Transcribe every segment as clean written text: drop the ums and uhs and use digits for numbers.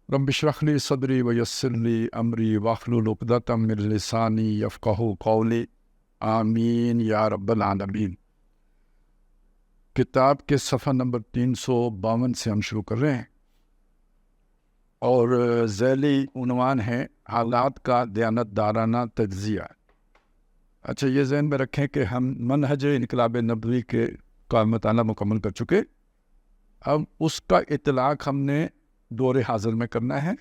رب اشرح لی صدری ویسر لی امری واحلل عقدۃ من لسانی یفقہوا قولی آمین یا رب العالمین۔ کتاب کے صفحہ نمبر 352 سے ہم شروع کر رہے ہیں اور ذیلی عنوان ہے حالات کا دیانتدارانہ تجزیہ۔ اچھا، یہ ذہن میں رکھیں کہ ہم منہج انقلاب نبوی کا مطالعہ مکمل کر چکے، اب اس کا اطلاق ہم نے دور حاضر میں کرنا ہے،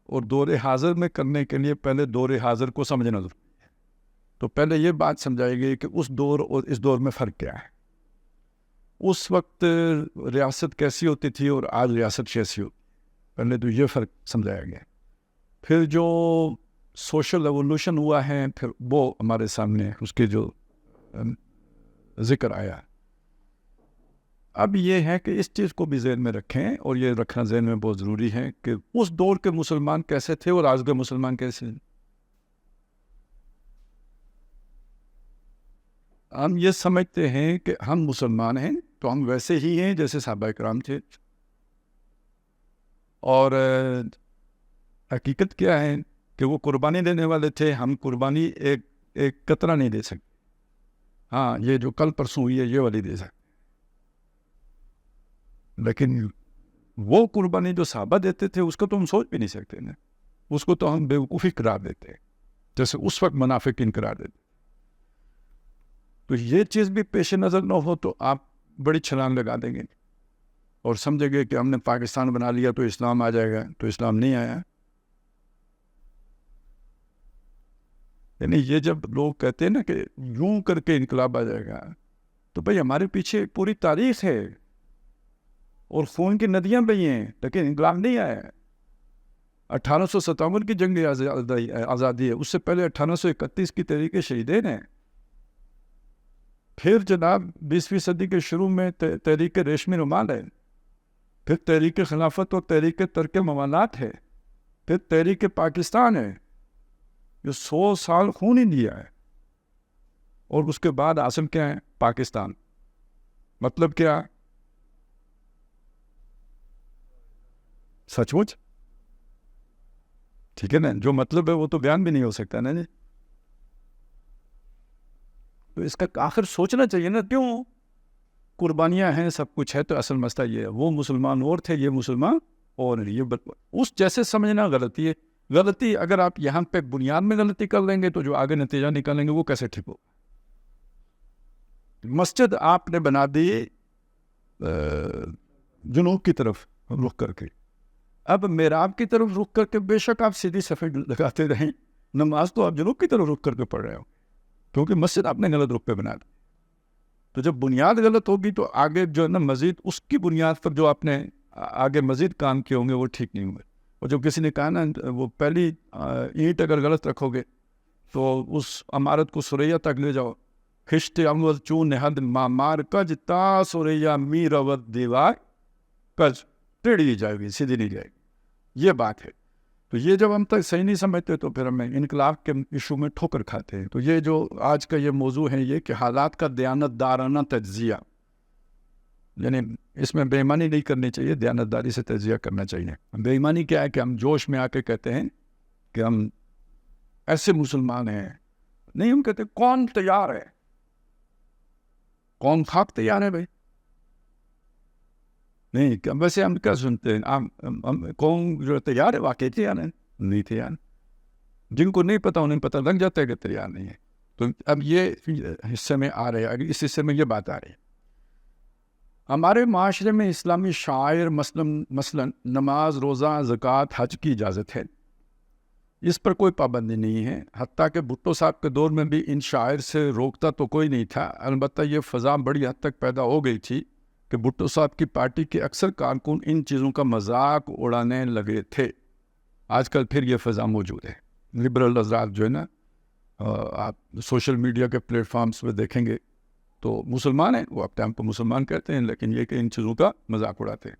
اور دور حاضر میں کرنے کے لیے پہلے دور حاضر کو سمجھنا ضروری ہے۔ تو پہلے یہ بات سمجھائی گئی کہ اس دور اور اس دور میں فرق کیا ہے۔ اس وقت ریاست کیسی ہوتی تھی اور آج ریاست کیسی ہوتی ہے، پہلے تو یہ فرق سمجھایا گیا۔ پھر جو سوشل ایوولوشن ہوا ہے، پھر وہ ہمارے سامنے اس کے جو ذکر آیا۔ اب یہ ہے کہ اس چیز کو بھی ذہن میں رکھیں، اور یہ رکھنا ذہن میں بہت ضروری ہے کہ اس دور کے مسلمان کیسے تھے اور آج کے مسلمان کیسے ہیں۔ ہم یہ سمجھتے ہیں کہ ہم مسلمان ہیں تو ہم ویسے ہی ہیں جیسے صحابہ کرام تھے، اور حقیقت کیا ہے کہ وہ قربانی دینے والے تھے، ہم قربانی ایک قطرہ نہیں دے سکتے۔ ہاں، یہ جو کل پرسوں ہوئی ہے یہ والی دے سکتے، لیکن وہ قربانی جو صحابہ دیتے تھے اس کو تو ہم سوچ بھی نہیں سکتے نا، اس کو تو ہم بیوقوفی قرار دیتے جیسے اس وقت منافقین قرار دیتے۔ تو یہ چیز بھی پیش نظر نہ ہو تو آپ بڑی چھلانگ لگا دیں گے اور سمجھیں گے کہ ہم نے پاکستان بنا لیا تو اسلام آ جائے گا، تو اسلام نہیں آیا۔ یعنی یہ جب لوگ کہتے ہیں نا کہ یوں کر کے انقلاب آ جائے گا، تو بھئی ہمارے پیچھے پوری تاریخ ہے اور خون کی ندیاں بہی ہیں، لیکن انقلاب نہیں آیا۔ 1857 کی جنگ آزادی ہے، اس سے پہلے 1831 کی تحریک شہیدین ہے، پھر جناب 20ویں صدی کے شروع میں تحریک ریشمی رومال ہے، پھر تحریک خلافت اور تحریک ترک موالات ہے، پھر تحریک پاکستان ہے، جو 100 سال خون ہی دیا ہے، اور اس کے بعد حاصل کیا ہے؟ پاکستان۔ مطلب کیا؟ سچ مچ ٹھیک ہے نا، جو مطلب ہے وہ تو بیان بھی نہیں ہو سکتا نا جی۔ تو اس کا آخر سوچنا چاہیے نا، کیوں قربانیاں ہیں، سب کچھ ہے، تو اصل مسئلہ یہ ہے وہ مسلمان اور تھے، یہ مسلمان اور یہ اس جیسے سمجھنا غلطی ہے۔ غلطی اگر آپ یہاں پہ بنیاد میں غلطی کر لیں گے تو جو آگے نتیجہ نکالیں گے وہ کیسے ٹھیک ہو۔ مسجد آپ نے بنا دی جنوب کی طرف رخ کر کے، اب محراب کی طرف رخ کر کے بے شک آپ سیدھی صفحے لگاتے رہیں، نماز تو آپ جنوب کی طرف رخ کر کے پڑھ رہے ہو، کیونکہ مسجد آپ نے غلط رخ پہ بنا دی۔ تو جب بنیاد غلط ہوگی تو آگے جو ہے نا مزید اس کی بنیاد پر جو آپ نے آگے مزید کام کیے ہوں گے وہ ٹھیک نہیں ہوں گے۔ اور جو کسی نے کہا نا، وہ پہلی اینٹ اگر غلط رکھو گے تو اس عمارت کو سریا تک لے جاؤ، خشت اموز چون نہد مامار کج تا سریا می روت دیوار کج، ٹیڑھی جائے گی، سیدھی نہیں جائے گی، یہ بات ہے۔ تو یہ جب ہم تک صحیح نہیں سمجھتے تو پھر ہمیں انقلاب کے ایشو میں ٹھوکر کھاتے ہیں۔ تو یہ جو آج کا یہ موضوع ہے، یہ کہ حالات کا دیانتدارانہ تجزیہ، یعنی اس میں بے ایمانی نہیں کرنی چاہیے، دیانتداری سے تجزیہ کرنا چاہیے۔ بے ایمانی کیا ہے کہ ہم جوش میں آ کے کہتے ہیں کہ ہم ایسے مسلمان ہیں، نہیں، ہم کہتے ہیں کون تیار ہے، کون خاک تیار ہے بھائی، نہیں، ویسے ہم کیا سنتے ہیں، کون جو تیار ہے واقعی تیار ہے، نہیں تیار، جن کو نہیں پتا انہیں پتہ لگ جاتا ہے کہ تیار نہیں ہے۔ تو اب یہ حصے میں آ رہے ہیں، اس حصے میں یہ بات آ رہی ہے۔ ہمارے معاشرے میں اسلامی شعائر مثلاً نماز، روزہ، زکوٰۃ، حج کی اجازت ہے، اس پر کوئی پابندی نہیں ہے، حتیٰ کہ بھٹو صاحب کے دور میں بھی ان شاعر سے روکتا تو کوئی نہیں تھا۔ البتہ یہ فضا بڑی حد تک پیدا ہو گئی تھی کہ بھٹو صاحب کی پارٹی کے اکثر کارکن ان چیزوں کا مذاق اڑانے لگے تھے۔ آج کل پھر یہ فضا موجود ہے، لبرل حضرات جو ہے نا، آپ سوشل میڈیا کے پلیٹ فارمز پہ دیکھیں گے تو مسلمان ہیں، وہ اپنے آپ کو مسلمان کہتے ہیں، لیکن یہ کہ ان چیزوں کا مذاق اڑاتے ہیں۔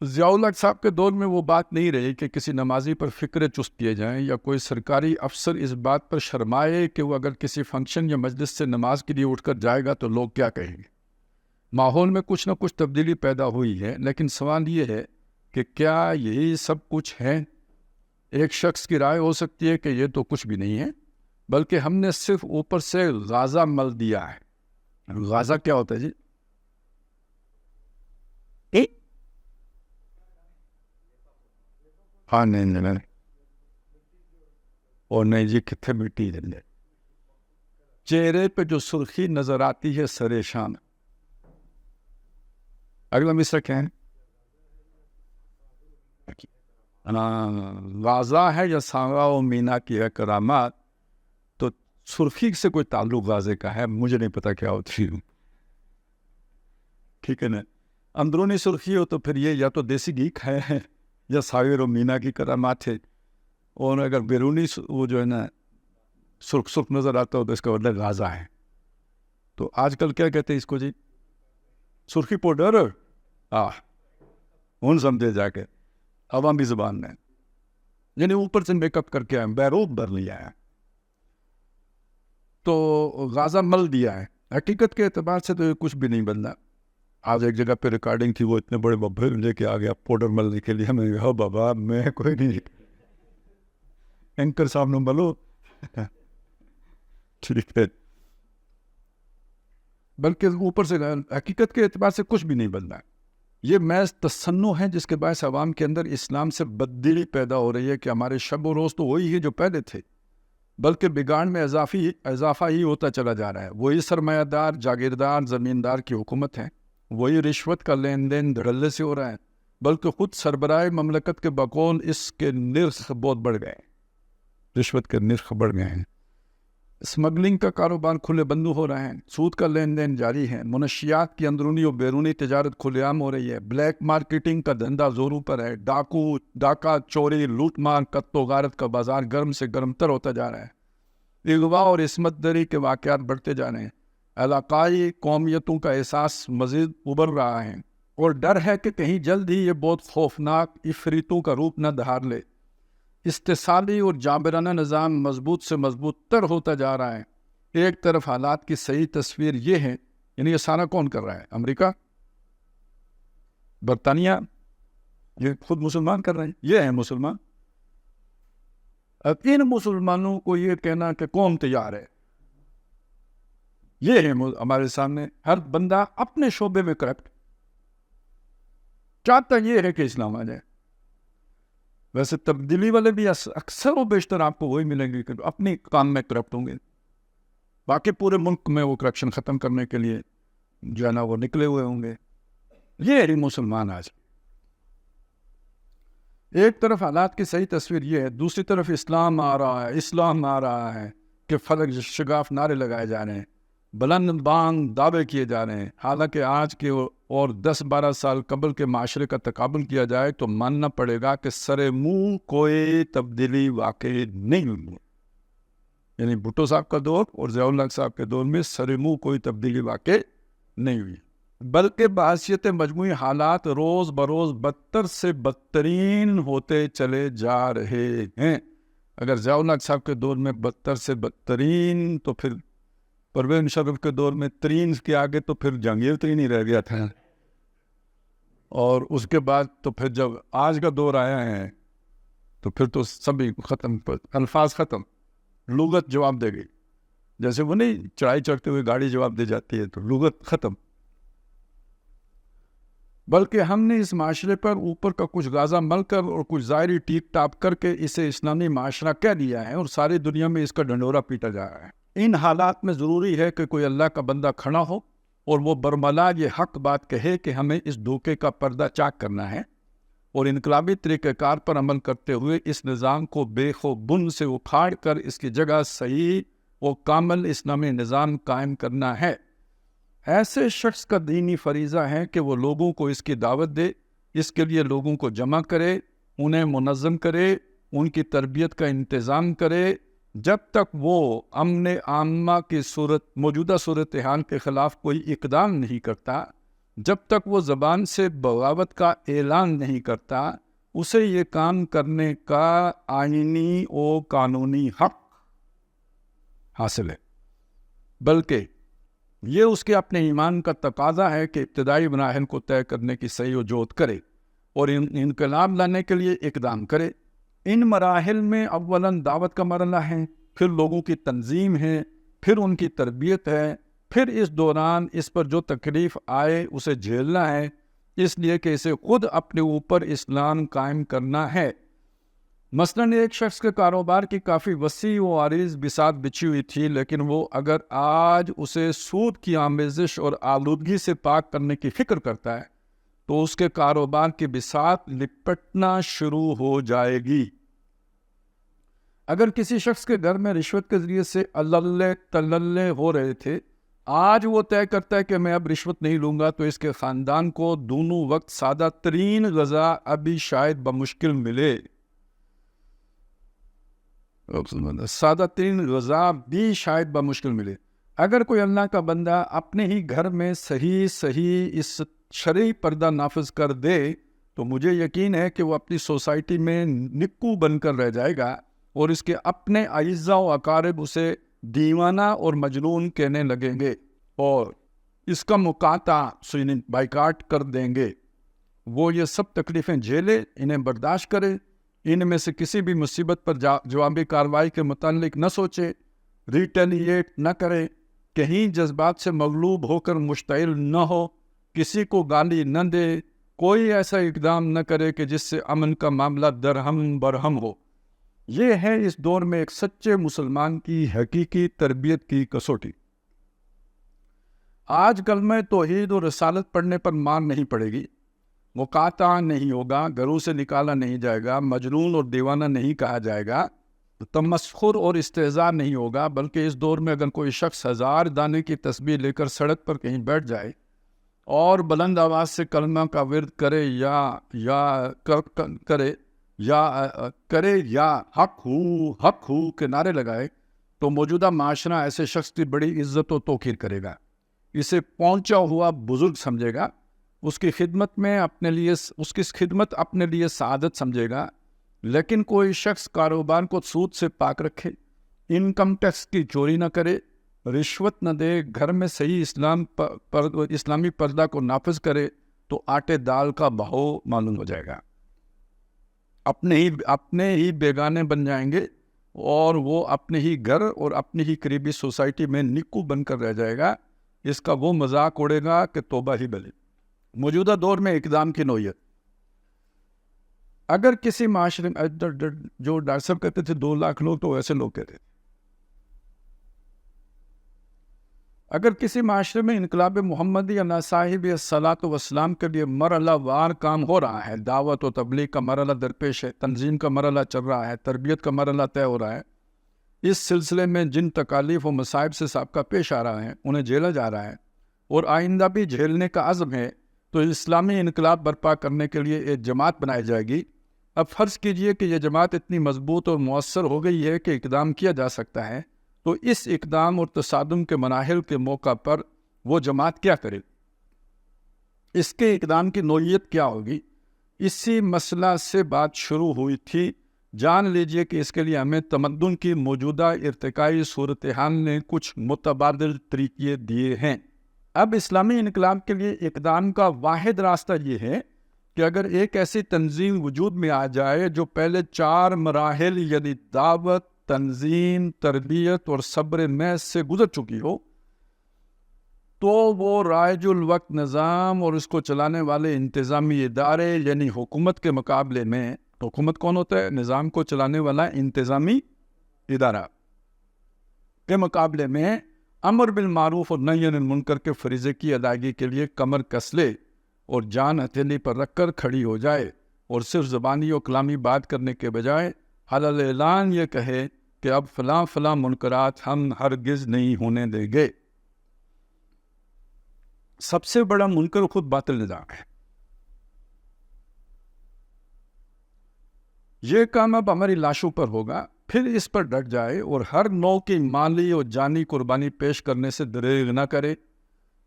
ضیاء الحق صاحب کے دور میں وہ بات نہیں رہی کہ کسی نمازی پر فکر چست کیے جائیں، یا کوئی سرکاری افسر اس بات پر شرمائے کہ وہ اگر کسی فنکشن یا مجلس سے نماز کے لیے اٹھ کر جائے گا تو لوگ کیا کہیں گے۔ ماحول میں کچھ نہ کچھ تبدیلی پیدا ہوئی ہے، لیکن سوال یہ ہے کہ کیا یہی سب کچھ ہے؟ ایک شخص کی رائے ہو سکتی ہے کہ یہ تو کچھ بھی نہیں ہے، بلکہ ہم نے صرف اوپر سے غازہ مل دیا ہے۔ غازہ کیا ہوتا ہے جی؟ ہاں نہیں اور نہیں جی، کتنے مٹی دیں گے چہرے پہ جو سرخی نظر آتی ہے سرے شان۔ اگلا مصرع کیا ہے؟ غازہ ہے یا سانگا و مینا کی ہے کرامات؟ تو سرخی سے کوئی تعلق غازے کا ہے؟ مجھے نہیں پتا کیا ہوتی ہے، ٹھیک ہے نا؟ اندرونی سرخی ہو تو پھر یہ یا تو دیسی گھی ہے یا ساغر و مینا کی کرامات ہے، اور اگر بیرونی وہ جو ہے نا سرخ سرخ نظر آتا ہو تو اس کا مطلب غازہ ہے۔ تو آج کل کیا کہتے ہیں اس کو جی؟ سرخی پاؤڈر۔ ہوں سمجھے جا کے عوامی زبان میں، یعنی اوپر سے میک اپ کر کے بیروب بھر لیا ہے، تو غازہ مل دیا ہے۔ حقیقت کے اعتبار سے تو یہ کچھ بھی نہیں بدلا۔ آج ایک جگہ پہ ریکارڈنگ تھی، وہ اتنے بڑے ببے لے کے آ گیا پاؤڈر ملنے کے لیے۔ میں کہا بابا میں کوئی نہیں، اینکر صاحب نے ملو ٹھیک ہے، بلکہ اوپر سے حقیقت کے اعتبار سے کچھ بھی نہیں بدلا۔ یہ محض تصنع ہے جس کے باعث عوام کے اندر اسلام سے بددلی پیدا ہو رہی ہے کہ ہمارے شب و روز تو وہی ہے جو پہلے تھے، بلکہ بگاڑ میں اضافہ ہی ہوتا چلا جا رہا ہے۔ وہی سرمایہ دار جاگیردار زمیندار کی حکومت ہے، وہی رشوت کا لین دین دھڑلے سے ہو رہا ہے، بلکہ خود سربراہ مملکت کے بقول اس کے نرخ بہت بڑھ گئے، رشوت کے نرخ بڑھ گئے ہیں، اسمگلنگ کا کاروبار کھلے بندو ہو رہا ہے، سود کا لین دین جاری ہے، منشیات کی اندرونی اور بیرونی تجارت کھلے عام ہو رہی ہے، بلیک مارکیٹنگ کا دھندا زوروں پر ہے، ڈاکہ چوری لوٹ مار قتل و غارت کا بازار گرم سے گرم تر ہوتا جا رہا ہے، اغوا اور عصمت دری کے واقعات بڑھتے جا رہے ہیں، علاقائی قومیتوں کا احساس مزید ابھر رہا ہے، اور ڈر ہے کہ کہیں جلد ہی یہ بہت خوفناک عفریتوں کا روپ نہ دھار لے۔ استحصالی اور جابرانہ نظام مضبوط سے مضبوط تر ہوتا جا رہا ہے۔ ایک طرف حالات کی صحیح تصویر یہ ہے، یعنی یہ سارا کون کر رہا ہے؟ امریکہ، برطانیہ، یہ خود مسلمان کر رہے ہیں، یہ ہیں مسلمان۔ اب ان مسلمانوں کو یہ کہنا کہ قوم تیار ہے، یہ ہے ہمارے سامنے ہر بندہ اپنے شعبے میں کرپٹ چاہتا یہ ہے کہ اسلام آ جائے۔ ویسے تبدیلی والے بھی اکثر و بیشتر آپ کو وہی ملیں گے کہ اپنی کام میں کرپٹ ہوں گے، باقی پورے ملک میں وہ کرپشن ختم کرنے کے لیے جو ہے نا وہ نکلے ہوئے ہوں گے۔ یہ ہے مسلمان آج۔ ایک طرف حالات کی صحیح تصویر یہ ہے، دوسری طرف اسلام آ رہا ہے، اسلام آ رہا ہے کہ فلک شگاف نعرے لگائے جا رہے ہیں، بلند بانگ دعوے کیے جا رہے ہیں، حالانکہ آج کے اور 10-12 سال قبل کے معاشرے کا تقابل کیا جائے تو ماننا پڑے گا کہ سر منہ کوئی تبدیلی واقع نہیں ہوئی، یعنی بھٹو صاحب کا دور اور ضیاء الحق صاحب کے دور میں سر منہ کوئی تبدیلی واقع نہیں ہوئی، بلکہ بحیثیت مجموعی حالات روز بروز بدتر سے بدترین ہوتے چلے جا رہے ہیں۔ اگر ضیاء الحق صاحب کے دور میں بدتر سے بدترین، تو پھر پرویز مشرف کے دور میں ترین کے آگے تو پھر جہانگیر ترین ہی رہ گیا تھا، اور اس کے بعد تو پھر جب آج کا دور آیا ہے تو پھر تو سبھی ختم، الفاظ ختم، لغت جواب دے گئی، جیسے وہ نہیں چڑھائی چڑھتے ہوئے گاڑی جواب دے جاتی ہے، تو لغت ختم۔ بلکہ ہم نے اس معاشرے پر اوپر کا کچھ غازہ مل کر اور کچھ ظاہری ٹیک ٹاپ کر کے اسے اسلامی معاشرہ کہہ دیا ہے، اور ساری دنیا میں اس کا ڈنڈورا پیٹا جا رہا ہے۔ ان حالات میں ضروری ہے کہ کوئی اللہ کا بندہ کھڑا ہو اور وہ برملا یہ حق بات کہے کہ ہمیں اس دھوکے کا پردہ چاک کرنا ہے، اور انقلابی طریقہ کار پر عمل کرتے ہوئے اس نظام کو بے خو بن سے اکھاڑ کر اس کی جگہ صحیح و کامل اسلامی نظام قائم کرنا ہے۔ ایسے شخص کا دینی فریضہ ہے کہ وہ لوگوں کو اس کی دعوت دے، اس کے لیے لوگوں کو جمع کرے، انہیں منظم کرے، ان کی تربیت کا انتظام کرے۔ جب تک وہ امن عامہ کی موجودہ صورتحال کے خلاف کوئی اقدام نہیں کرتا، جب تک وہ زبان سے بغاوت کا اعلان نہیں کرتا، اسے یہ کام کرنے کا آئینی و قانونی حق حاصل ہے، بلکہ یہ اس کے اپنے ایمان کا تقاضا ہے کہ ابتدائی مراحل کو طے کرنے کی صحیح و جہد کرے اور انقلاب لانے کے لیے اقدام کرے۔ ان مراحل میں اولاً دعوت کا مرحلہ ہے، پھر لوگوں کی تنظیم ہے، پھر ان کی تربیت ہے، پھر اس دوران اس پر جو تکلیف آئے اسے جھیلنا ہے، اس لیے کہ اسے خود اپنے اوپر اسلام قائم کرنا ہے۔ مثلاً ایک شخص کے کاروبار کی کافی وسیع و عریض بساط بچھی ہوئی تھی، لیکن وہ اگر آج اسے سود کی آمیزش اور آلودگی سے پاک کرنے کی فکر کرتا ہے تو اس کے کاروبار کی بساط لپٹنا شروع ہو جائے گی۔ اگر کسی شخص کے گھر میں رشوت کے ذریعے سے اللہ تللے ہو رہے تھے، آج وہ طے کرتا ہے کہ میں اب رشوت نہیں لوں گا، تو اس کے خاندان کو دونوں وقت سادہ ترین غذا ابھی شاید بمشکل ملے۔ سادہ ترین غذا بھی شاید بمشکل ملے۔ اگر کوئی اللہ کا بندہ اپنے ہی گھر میں صحیح اس شرعی پردہ نافذ کر دے تو مجھے یقین ہے کہ وہ اپنی سوسائٹی میں نکو بن کر رہ جائے گا، اور اس کے اپنے اعزاء و اقارب اسے دیوانہ اور مجنون کہنے لگیں گے اور اس کا مقاطع بائیکاٹ کر دیں گے۔ وہ یہ سب تکلیفیں جھیلے، انہیں برداشت کرے، ان میں سے کسی بھی مصیبت پر جوابی کارروائی کے متعلق نہ سوچے، ریٹیلیٹ نہ کرے، کہیں جذبات سے مغلوب ہو کر مشتعل نہ ہو، کسی کو گالی نہ دے، کوئی ایسا اقدام نہ کرے کہ جس سے امن کا معاملہ درہم برہم ہو۔ یہ ہے اس دور میں ایک سچے مسلمان کی حقیقی تربیت کی کسوٹی۔ آج کلمہ توحید اور رسالت پڑھنے پر مار نہیں پڑے گی، مقاطع نہیں ہوگا، گھروں سے نکالا نہیں جائے گا، مجنون اور دیوانہ نہیں کہا جائے گا، تمسخر اور استہزاء نہیں ہوگا، بلکہ اس دور میں اگر کوئی شخص 1000 دانے کی تسبیح لے کر سڑک پر کہیں بیٹھ جائے اور بلند آواز سے کلمہ کا ورد کرے یا حق ہو کے نعرے لگائے، تو موجودہ معاشرہ ایسے شخص کی بڑی عزت و توقیر کرے گا، اسے پہنچا ہوا بزرگ سمجھے گا، اس کی خدمت اپنے لیے سعادت سمجھے گا۔ لیکن کوئی شخص کاروبار کو سود سے پاک رکھے، انکم ٹیکس کی چوری نہ کرے، رشوت نہ دے، گھر میں صحیح اسلامی پردہ کو نافذ کرے، تو آٹے دال کا بہاؤ معلوم ہو جائے گا، اپنے ہی بیگانے بن جائیں گے، اور وہ اپنے ہی گھر اور اپنی ہی قریبی سوسائٹی میں نکو بن کر رہ جائے گا، اس کا وہ مذاق اڑے گا کہ توبہ ہی بلے۔ موجودہ دور میں اقدام کی نوعیت، اگر کسی معاشرے میں جو ڈاکٹر صاحب کہتے تھے 2 لاکھ لوگ، تو ایسے لوگ کہتے تھے، اگر کسی معاشرے میں انقلاب محمدی علیہ صاحب الصلاۃ والسلام کے لیے مرحلہ وار کام ہو رہا ہے، دعوت و تبلیغ کا مرحلہ درپیش ہے، تنظیم کا مرحلہ چل رہا ہے، تربیت کا مرحلہ طے ہو رہا ہے، اس سلسلے میں جن تکالیف و مصائب سے سابقہ پیش آ رہا ہے انہیں جھیلا جا رہا ہے اور آئندہ بھی جھیلنے کا عزم ہے، تو اسلامی انقلاب برپا کرنے کے لیے ایک جماعت بنائی جائے گی۔ اب فرض کیجئے کہ یہ جماعت اتنی مضبوط اور مؤثر ہو گئی ہے کہ اقدام کیا جا سکتا ہے، تو اس اقدام اور تصادم کے مراحل کے موقع پر وہ جماعت کیا کرے، اس کے اقدام کی نوعیت کیا ہوگی، اسی مسئلہ سے بات شروع ہوئی تھی۔ جان لیجئے کہ اس کے لیے ہمیں تمدن کی موجودہ ارتقائی صورتحال نے کچھ متبادل طریقے دیے ہیں۔ اب اسلامی انقلاب کے لیے اقدام کا واحد راستہ یہ ہے کہ اگر ایک ایسی تنظیم وجود میں آ جائے جو پہلے 4 مراحل یعنی دعوت، تنظیم، تربیت اور صبر محض سے گزر چکی ہو، تو وہ رائج الوقت نظام اور اس کو چلانے والے انتظامی ادارے یعنی حکومت کے مقابلے میں، حکومت کون ہوتا ہے؟ نظام کو چلانے والا انتظامی ادارہ کے مقابلے میں امر بالمعروف اور نہی عن المنکر کے فریضے کی ادائیگی کے لیے کمر کس لے اور جان ہتھیلی پر رکھ کر کھڑی ہو جائے، اور صرف زبانی و کلامی بات کرنے کے بجائے حلال اعلان یہ کہے کہ اب فلاں فلاں منکرات ہم ہرگز نہیں ہونے دیں گے۔ سب سے بڑا منکر خود باطل نظام ہے۔ یہ کام اب ہماری لاشوں پر ہوگا، پھر اس پر ڈٹ جائے اور ہر نوع کی مالی اور جانی قربانی پیش کرنے سے دریغ نہ کرے۔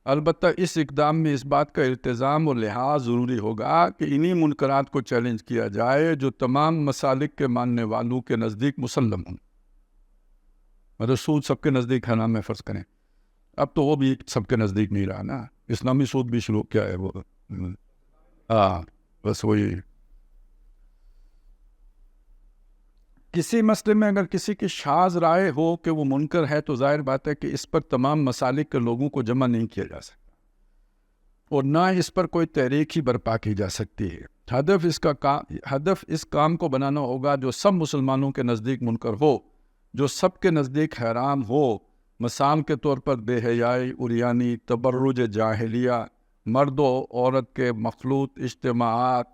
البتہ اس اقدام میں اس بات کا التزام اور لحاظ ضروری ہوگا کہ انہی منکرات کو چیلنج کیا جائے جو تمام مسالک کے ماننے والوں کے نزدیک مسلم ہوں۔ مطلب سود سب کے نزدیک ہے نا، میں فرض کریں، اب تو وہ بھی سب کے نزدیک نہیں رہا نا، اسلامی سود بھی شروع کیا ہے وہ، بس وہی کسی مسئلے میں اگر کسی کی شاذ رائے ہو کہ وہ منکر ہے تو ظاہر بات ہے کہ اس پر تمام مسالک کے لوگوں کو جمع نہیں کیا جا سکتا اور نہ اس پر کوئی تحریک ہی برپا کی جا سکتی ہے. ہدف اس کام کو بنانا ہوگا جو سب مسلمانوں کے نزدیک منکر ہو، جو سب کے نزدیک حرام ہو، مثال کے طور پر بے حیائی، عریانی، تبرج جاہلیہ، مرد و عورت کے مخلوط اجتماعات،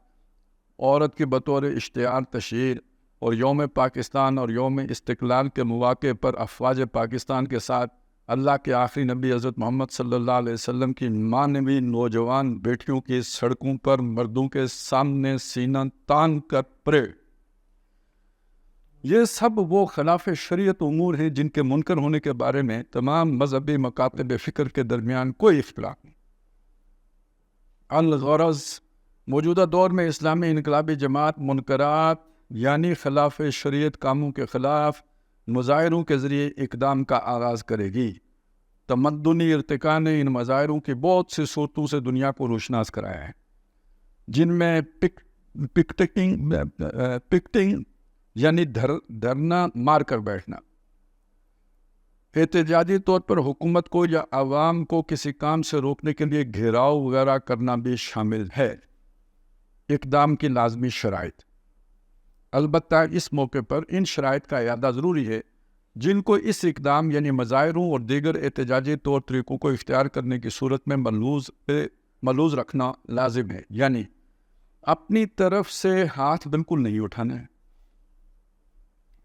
عورت کی بطور اشتعار تشہیر، اور یوم پاکستان اور یوم استقلال کے مواقع پر افواج پاکستان کے ساتھ اللہ کے آخری نبی حضرت محمد صلی اللہ علیہ وسلم کی مانوی نوجوان بیٹیوں کی سڑکوں پر مردوں کے سامنے سینہ تان کر پریڈ. یہ سب وہ خلاف شریعت امور ہیں جن کے منکر ہونے کے بارے میں تمام مذہبی مکاتب فکر کے درمیان کوئی اختلاف نہیں. الغرض موجودہ دور میں اسلامی انقلابی جماعت منکرات یعنی خلاف شریعت کاموں کے خلاف مظاہروں کے ذریعے اقدام کا آغاز کرے گی. تمدنی ارتقاء نے ان مظاہروں کی بہت سی صورتوں سے دنیا کو روشناس کرایا ہے، جن میں پکٹنگ یعنی دھرنا مار کر بیٹھنا، احتجاجی طور پر حکومت کو یا عوام کو کسی کام سے روکنے کے لیے گھیراؤ وغیرہ کرنا بھی شامل ہے. اقدام کی لازمی شرائط. البتہ اس موقع پر ان شرائط کا اعادہ ضروری ہے جن کو اس اقدام یعنی مظاہروں اور دیگر احتجاجی طور طریقوں کو اختیار کرنے کی صورت میں ملحوظ رکھنا لازم ہے. یعنی اپنی طرف سے ہاتھ بالکل نہیں اٹھانا ہے،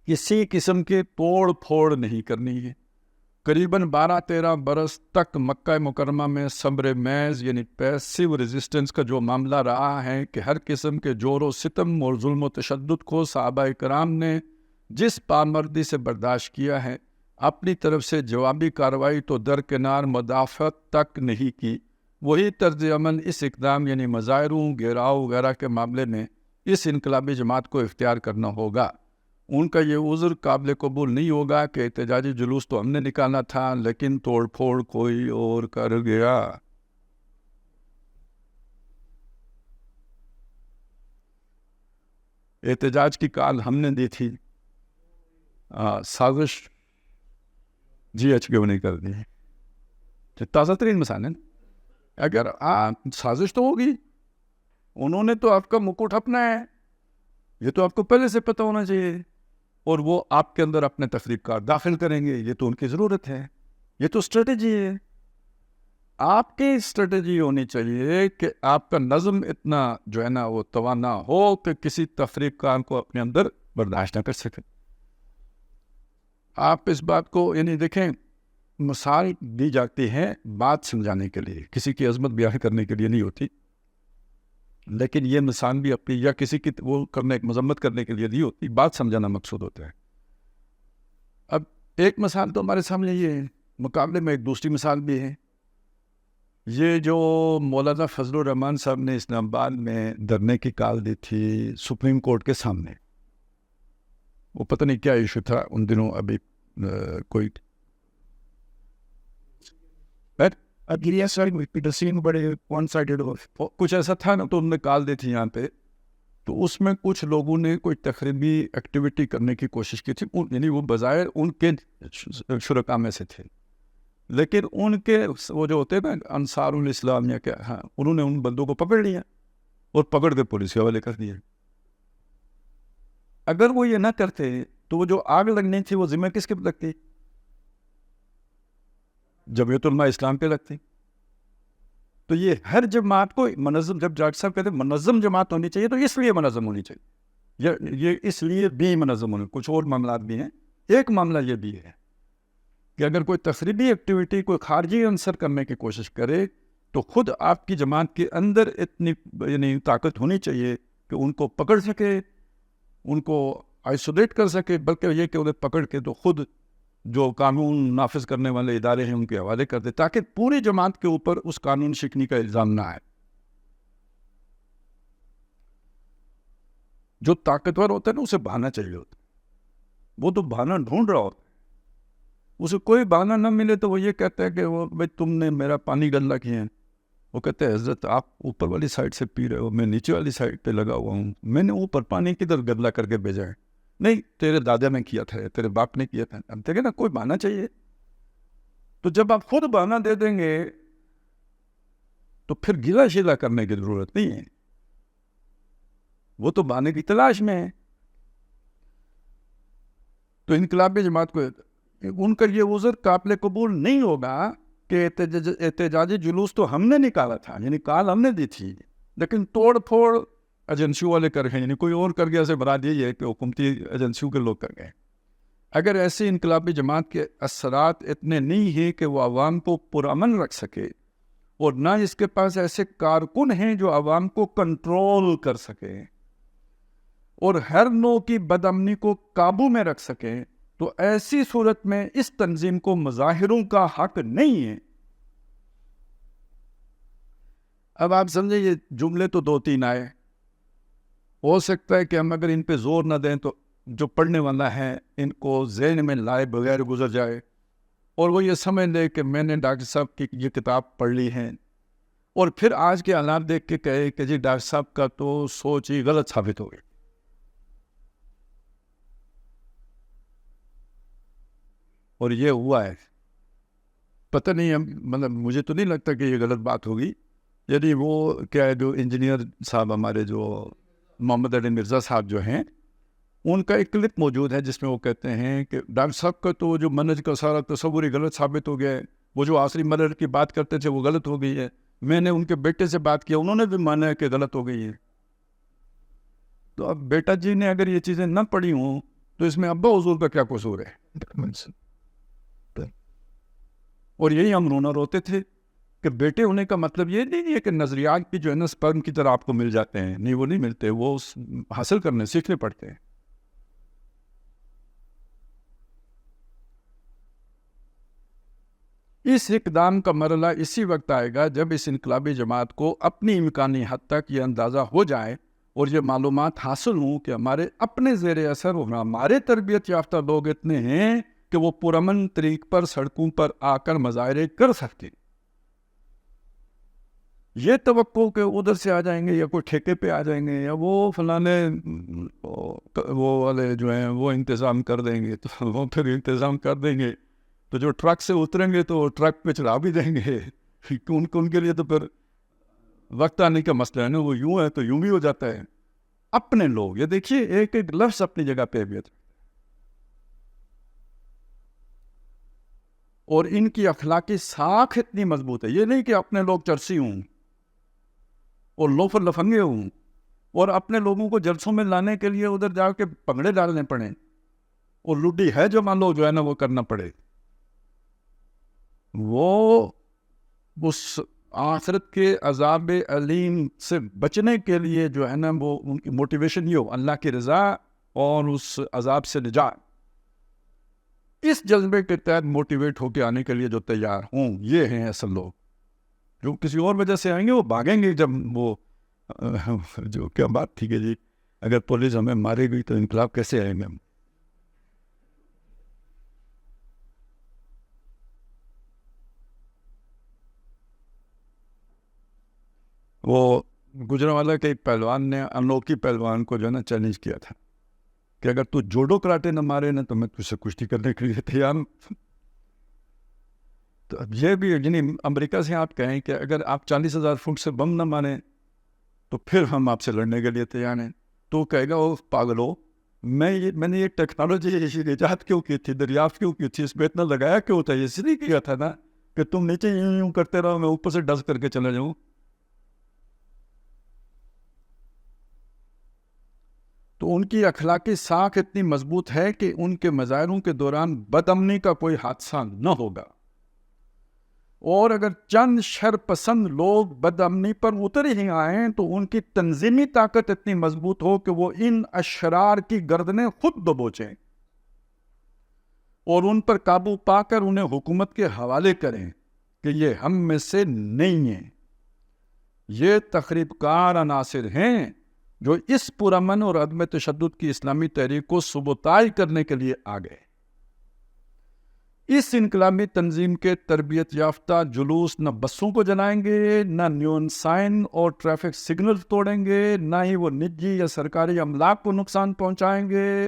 کسی قسم کے توڑ پھوڑ نہیں کرنی ہے. قریباً 12-13 برس تک مکہ مکرمہ میں صبر محض یعنی پیسیو ریزسٹنس کا جو معاملہ رہا ہے کہ ہر قسم کے جور و ستم اور ظلم و تشدد کو صحابہ کرام نے جس پامردی سے برداشت کیا ہے، اپنی طرف سے جوابی کارروائی تو درکنار مدافعت تک نہیں کی، وہی طرز عمل اس اقدام یعنی مظاہروں، گھیراؤ وغیرہ کے معاملے میں اس انقلابی جماعت کو اختیار کرنا ہوگا. ان کا یہ عذر قابل قبول نہیں ہوگا کہ احتجاجی جلوس تو ہم نے نکالا تھا لیکن توڑ پھوڑ کوئی اور کر گیا. احتجاج کی کال ہم نے دی تھی، سازش جی ایچ کیوں نہیں کر دی؟ تازہ ترین مثال ہے. اگر سازش تو ہوگی، انہوں نے تو آپ کا مکٹ اپنا ہے، یہ تو آپ کو پہلے سے پتہ ہونا چاہیے، اور وہ آپ کے اندر اپنے تفریق کار داخل کریں گے، یہ تو ان کی ضرورت ہے، یہ تو اسٹریٹجی ہے. آپ کی اسٹریٹجی ہونی چاہیے کہ آپ کا نظم اتنا جو ہے نا وہ توانا ہو کہ کسی تفریق کار کو اپنے اندر برداشت نہ کر سکے. آپ اس بات کو یعنی دیکھیں، مثال دی جاتی ہے بات سمجھانے کے لیے، کسی کی عظمت بیان کرنے کے لیے نہیں ہوتی، لیکن یہ مثال بھی اپنی یا کسی کی وہ کرنے مذمت کرنے کے لیے نہیں ہوتی، بات سمجھانا مقصود ہوتا ہے. اب ایک مثال تو ہمارے سامنے یہ ہے، مقابلے میں ایک دوسری مثال بھی ہے. یہ جو مولانا فضل الرحمان صاحب نے اسلام آباد میں دھرنے کی کال دی تھی سپریم کورٹ کے سامنے، وہ پتہ نہیں کیا ایشو تھا ان دنوں، ابھی کوئی بڑے ون سائڈڈ کچھ ایسا تھا نا، تو انہوں نے کال دی تھی یہاں پہ. تو اس میں کچھ لوگوں نے کوئی تخریبی ایکٹیویٹی کرنے کی کوشش کی تھی، یعنی وہ بظاہر ان کے شرکا میں سے تھے، لیکن ان کے وہ جو ہوتے نا انصار الاسلام یا کیا، ہاں، انہوں نے ان بندوں کو پکڑ لیا اور پکڑ کے پولیس کے حوالے کر دیا. اگر وہ یہ نہ کرتے تو وہ جو آگ لگنی تھی وہ ذمہ کس کے لگتی؟ جمعیت علماء اسلام پہ لگتی. تو یہ ہر جماعت کو منظم، جب جاٹ صاحب کہتے ہیں منظم جماعت ہونی چاہیے تو اس لیے منظم ہونی چاہیے، یہ اس لیے بھی منظم ہونی. کچھ اور معاملات بھی ہیں. ایک معاملہ یہ بھی ہے کہ اگر کوئی تخریبی ایکٹیویٹی کوئی خارجی عنصر کرنے کی کوشش کرے تو خود آپ کی جماعت کے اندر اتنی یعنی طاقت ہونی چاہیے کہ ان کو پکڑ سکے، ان کو آئسولیٹ کر سکے، بلکہ یہ کہ انہیں پکڑ کے تو خود جو قانون نافذ کرنے والے ادارے ہیں ان کے حوالے کر دے، تاکہ پوری جماعت کے اوپر اس قانون شکنی کا الزام نہ آئے. جو طاقتور ہوتا ہے نا اسے بہانا چاہیے ہوتا ہے، وہ تو بہانا ڈھونڈ رہا ہوتا ہے، اسے کوئی بہانا نہ ملے تو وہ یہ کہتا ہے کہ وہ بھائی تم نے میرا پانی گندا کیا ہے، وہ کہتے ہیں حضرت آپ اوپر والی سائڈ سے پی رہے ہو, میں نیچے والی سائڈ پہ لگا ہوا ہوں, میں نے اوپر پانی کدھر گدلا کر کے بھیجا ہے؟ نہیں, تیرے دادا نے کیا تھا, تیرے باپ نے کیا تھا. اب دیکھیں نا, کوئی بہانا چاہیے. تو جب آپ خود بہانا دے دیں گے تو پھر گلا شیلا کرنے کی ضرورت نہیں ہے, وہ تو بہانے کی تلاش میں ہے. تو انقلابی جماعت کو ان کا یہ عذر قابل قبول نہیں ہوگا کہ احتجاجی جلوس تو ہم نے نکالا تھا, یعنی کال ہم نے دی تھی, لیکن توڑ پھوڑ ایجنسیوں والے کر گئے, یعنی کوئی اور کر گیا سے بنا دیا کہ حکومتی ایجنسیوں کے لوگ کر گئے. اگر ایسی انقلابی جماعت کے اثرات اتنے نہیں ہیں کہ وہ عوام کو پرامن رکھ سکے, اور نہ اس کے پاس ایسے کارکن ہیں جو عوام کو کنٹرول کر سکے اور ہر نوع کی بدامنی کو قابو میں رکھ سکے, تو ایسی صورت میں اس تنظیم کو مظاہروں کا حق نہیں ہے. اب آپ سمجھیں, یہ جملے تو 2-3 آئے, ہو سکتا ہے کہ ہم اگر ان پہ زور نہ دیں تو جو پڑھنے والا ہے ان کو ذہن میں لائے بغیر گزر جائے, اور وہ یہ سمجھ لے کہ میں نے ڈاکٹر صاحب کی یہ کتاب پڑھ لی ہے, اور پھر آج کے حالات دیکھ کے کہے کہ جی ڈاکٹر صاحب کا تو سوچ ہی غلط ثابت ہو گئی. اور یہ ہوا ہے, پتہ نہیں, مطلب مجھے تو نہیں لگتا کہ یہ غلط بات ہوگی. یعنی وہ کیا ہے, جو انجینئر صاحب ہمارے جو محمد علی مرزا صاحب جو ہیں, ان کا ایک کلپ موجود ہے جس میں وہ کہتے ہیں کہ ڈاکٹر صاحب کا تو جو منہج کا سارا تصور ہی غلط ثابت ہو گیا ہے, وہ جو آخری مرحلے کی بات کرتے تھے وہ غلط ہو گئی ہے. میں نے ان کے بیٹے سے بات کیا, انہوں نے بھی مانا ہے کہ غلط ہو گئی ہے. تو اب بیٹا جی نے اگر یہ چیزیں نہ پڑھی ہوں تو اس میں ابا حضور کا کیا قصور ہے؟ اور یہی ہم رونا روتے تھے کہ بیٹے ہونے کا مطلب یہ نہیں ہے کہ نظریات کی جو ہے نا سپرم کی طرح آپ کو مل جاتے ہیں. نہیں, وہ نہیں ملتے, وہ حاصل کرنے سیکھنے پڑتے ہیں. اس اقدام کا مرحلہ اسی وقت آئے گا جب اس انقلابی جماعت کو اپنی امکانی حد تک یہ اندازہ ہو جائے اور یہ معلومات حاصل ہوں کہ ہمارے اپنے زیر اثر اور ہمارے تربیت یافتہ لوگ اتنے ہیں کہ وہ پرامن طریق پر سڑکوں پر آ کر مظاہرے کر سکتے. یہ توقع کہ ادھر سے آ جائیں گے یا کوئی ٹھیکے پہ آ جائیں گے یا وہ فلانے وہ والے جو ہیں وہ انتظام کر دیں گے, تو وہ پھر انتظام کر دیں گے, تو جو ٹرک سے اتریں گے تو ٹرک پہ چڑھا بھی دیں گے. ان کے لیے تو پھر وقت آنے کا مسئلہ ہے نا, وہ یوں ہے تو یوں بھی ہو جاتا ہے. اپنے لوگ, یہ دیکھیے ایک ایک لفظ اپنی جگہ پہ بھی ہے, اور ان کی اخلاقی ساکھ اتنی مضبوط ہے. یہ نہیں کہ اپنے لوگ چرسی ہوں اور لوفر لفنگے ہوں اور اپنے لوگوں کو جلسوں میں لانے کے لیے ادھر جا کے پگڑے ڈالنے پڑیں اور لڈی ہے جو مان لو جو ہے نا وہ کرنا پڑے. وہ اس آخرت کے عذاب علیم سے بچنے کے لیے جو ہے نا وہ ان کی موٹیویشن یہ ہو اللہ کی رضا اور اس عذاب سے نجات, اس جذبے کے تحت موٹیویٹ ہو کے آنے کے لیے جو تیار ہوں, یہ ہیں اصل لوگ. جو کسی اور وجہ سے آئیں گے وہ بھاگیں گے. جب وہ جو کیا بات تھی کہ جی اگر پولیس ہمیں مارے گئی تو انقلاب کیسے آئیں گے ہم. وہ گجرانوالہ کے ایک پہلوان نے انوکھی پہلوان کو جو ہے نا چیلنج کیا تھا کہ اگر تو جوڈو کراٹے نہ مارے نا تو میں تجھ سے کشتی کرنے کے لیے تیار ہوں. تو اب یہ بھی یعنی امریکہ سے آپ کہیں کہ اگر آپ 40,000 فٹ سے بم نہ ماریں تو پھر ہم آپ سے لڑنے کے لیے تیار ہیں, تو کہے گا وہ پاگل ہو, میں نے یہ ٹیکنالوجی ایجاد کیوں کی تھی, دریافت کیوں کی تھی, اس پہ اتنا لگایا کیوں تھا, اس لیے کیا تھا نا کہ تم نیچے یوں کرتے رہو, میں اوپر سے ڈس کر کے چلا جاؤں. تو ان کی اخلاقی ساکھ اتنی مضبوط ہے کہ ان کے مظاہروں کے دوران بدامنی کا کوئی حادثہ نہ ہوگا, اور اگر چند شر پسند لوگ بدامنی پر اتر ہی آئیں تو ان کی تنظیمی طاقت اتنی مضبوط ہو کہ وہ ان اشرار کی گردنیں خود دبوچیں اور ان پر قابو پا کر انہیں حکومت کے حوالے کریں کہ یہ ہم میں سے نہیں ہیں. یہ تخریب کار عناصر ہیں جو اس پرامن اور عدم تشدد کی اسلامی تحریک کو سبوتائی کرنے کے لیے آ گئے. اس انقلابی تنظیم کے تربیت یافتہ جلوس نہ بسوں کو جلائیں گے، نہ نیون سائن اور ٹریفک سگنل توڑیں گے، نہ ہی وہ نجی یا سرکاری املاک کو نقصان پہنچائیں گے۔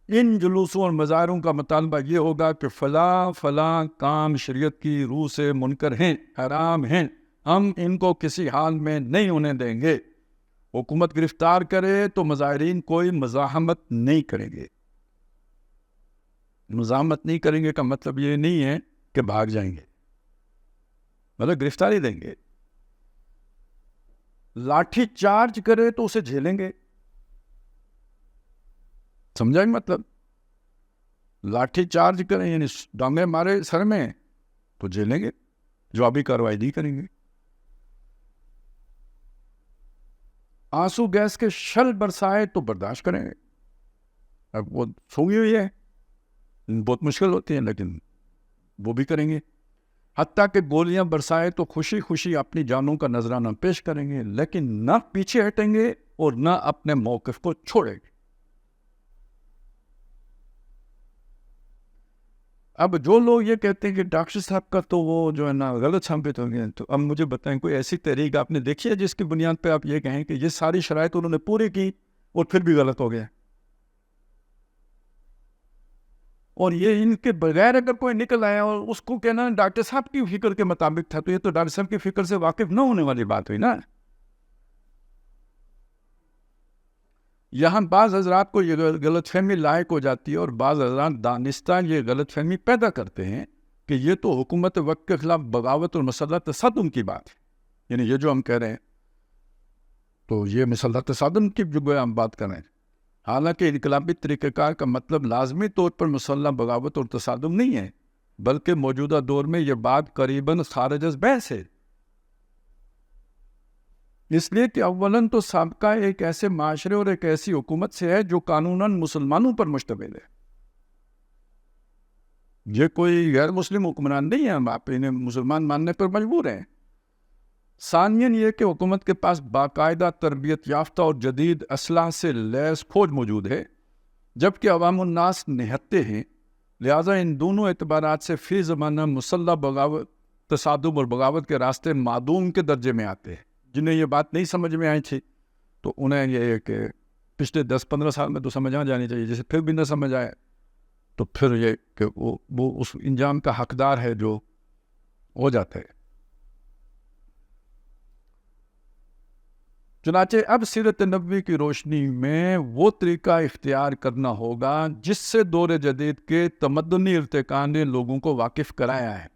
ان جلوسوں اور مظاہروں کا مطالبہ یہ ہوگا کہ فلاں فلاں کام شریعت کی روح سے منکر ہیں، حرام ہیں، ہم ان کو کسی حال میں نہیں ہونے دیں گے۔ حکومت گرفتار کرے تو مظاہرین کوئی مزاحمت نہیں کریں گے۔ مزاحمت نہیں کریں گے کا مطلب یہ نہیں ہے کہ بھاگ جائیں گے، مطلب گرفتاری دیں گے۔ لاٹھی چارج کرے تو اسے جھیلیں گے، سمجھا مطلب؟ لاٹھی چارج کریں یعنی ڈانگے مارے سر میں تو جھیلیں گے، جوابی کارروائی نہیں کریں گے۔ آنسو گیس کے شل برسائے تو برداشت کریں گے۔ اب وہ سوئی ہوئی ہے، بہت مشکل ہوتی ہے لیکن وہ بھی کریں گے۔ حتیٰ کہ گولیاں برسائے تو خوشی خوشی اپنی جانوں کا نذرانہ پیش کریں گے، لیکن نہ پیچھے ہٹیں گے اور نہ اپنے موقف کو چھوڑیں گے۔ اب جو لوگ یہ کہتے ہیں کہ ڈاکٹر صاحب کا تو وہ جو ہے نا غلط ثابت ہو گیا، تو اب مجھے بتائیں کوئی ایسی تحریک آپ نے دیکھی ہے جس کی بنیاد پہ آپ یہ کہیں کہ یہ ساری شرائط انہوں نے پوری کی اور پھر بھی غلط ہو گیا؟ اور یہ ان کے بغیر اگر کوئی نکل آیا اور اس کو کہنا ڈاکٹر صاحب کی فکر کے مطابق تھا، تو یہ تو ڈاکٹر صاحب کی فکر سے واقف نہ ہونے والی بات ہوئی نا۔ یہاں بعض حضرات کو یہ غلط فہمی لاحق ہو جاتی ہے، اور بعض حضرات دانستہ یہ غلط فہمی پیدا کرتے ہیں کہ یہ تو حکومت وقت کے خلاف بغاوت اور مسلح تصادم کی بات ہے، یعنی یہ جو ہم کہہ رہے ہیں تو یہ مسلح تصادم کی جو ہم بات کر رہے ہیں۔ حالانکہ انقلابی طریقہ کار کا مطلب لازمی طور پر مسلح بغاوت اور تصادم نہیں ہے، بلکہ موجودہ دور میں یہ بات قریباً خارج از بحث ہے، اس لیے کہ اولاً تو سابقہ ایک ایسے معاشرے اور ایک ایسی حکومت سے ہے جو قانوناً مسلمانوں پر مشتمل ہے۔ یہ کوئی غیر مسلم حکمران نہیں ہے، ہم آپ انہیں مسلمان ماننے پر مجبور ہیں۔ ثانیاً یہ کہ حکومت کے پاس باقاعدہ تربیت یافتہ اور جدید اسلحہ سے لیس فوج موجود ہے، جبکہ عوام الناس نہتے ہیں، لہٰذا ان دونوں اعتبارات سے فی زمانہ مسلح بغاوت، تصادم اور بغاوت کے راستے معدوم کے درجے میں آتے ہیں۔ جنہیں یہ بات نہیں سمجھ میں آئی تھی تو انہیں یہ ہے کہ پچھلے 10-15 سال میں تو سمجھ آ جانی چاہیے، جسے پھر بھی نہ سمجھ آئے تو پھر یہ کہ وہ اس انجام کا حقدار ہے جو ہو جاتا ہے۔ چنانچہ اب سیرت نبوی کی روشنی میں وہ طریقہ اختیار کرنا ہوگا جس سے دور جدید کے تمدنی ارتقاء نے لوگوں کو واقف کرایا ہے۔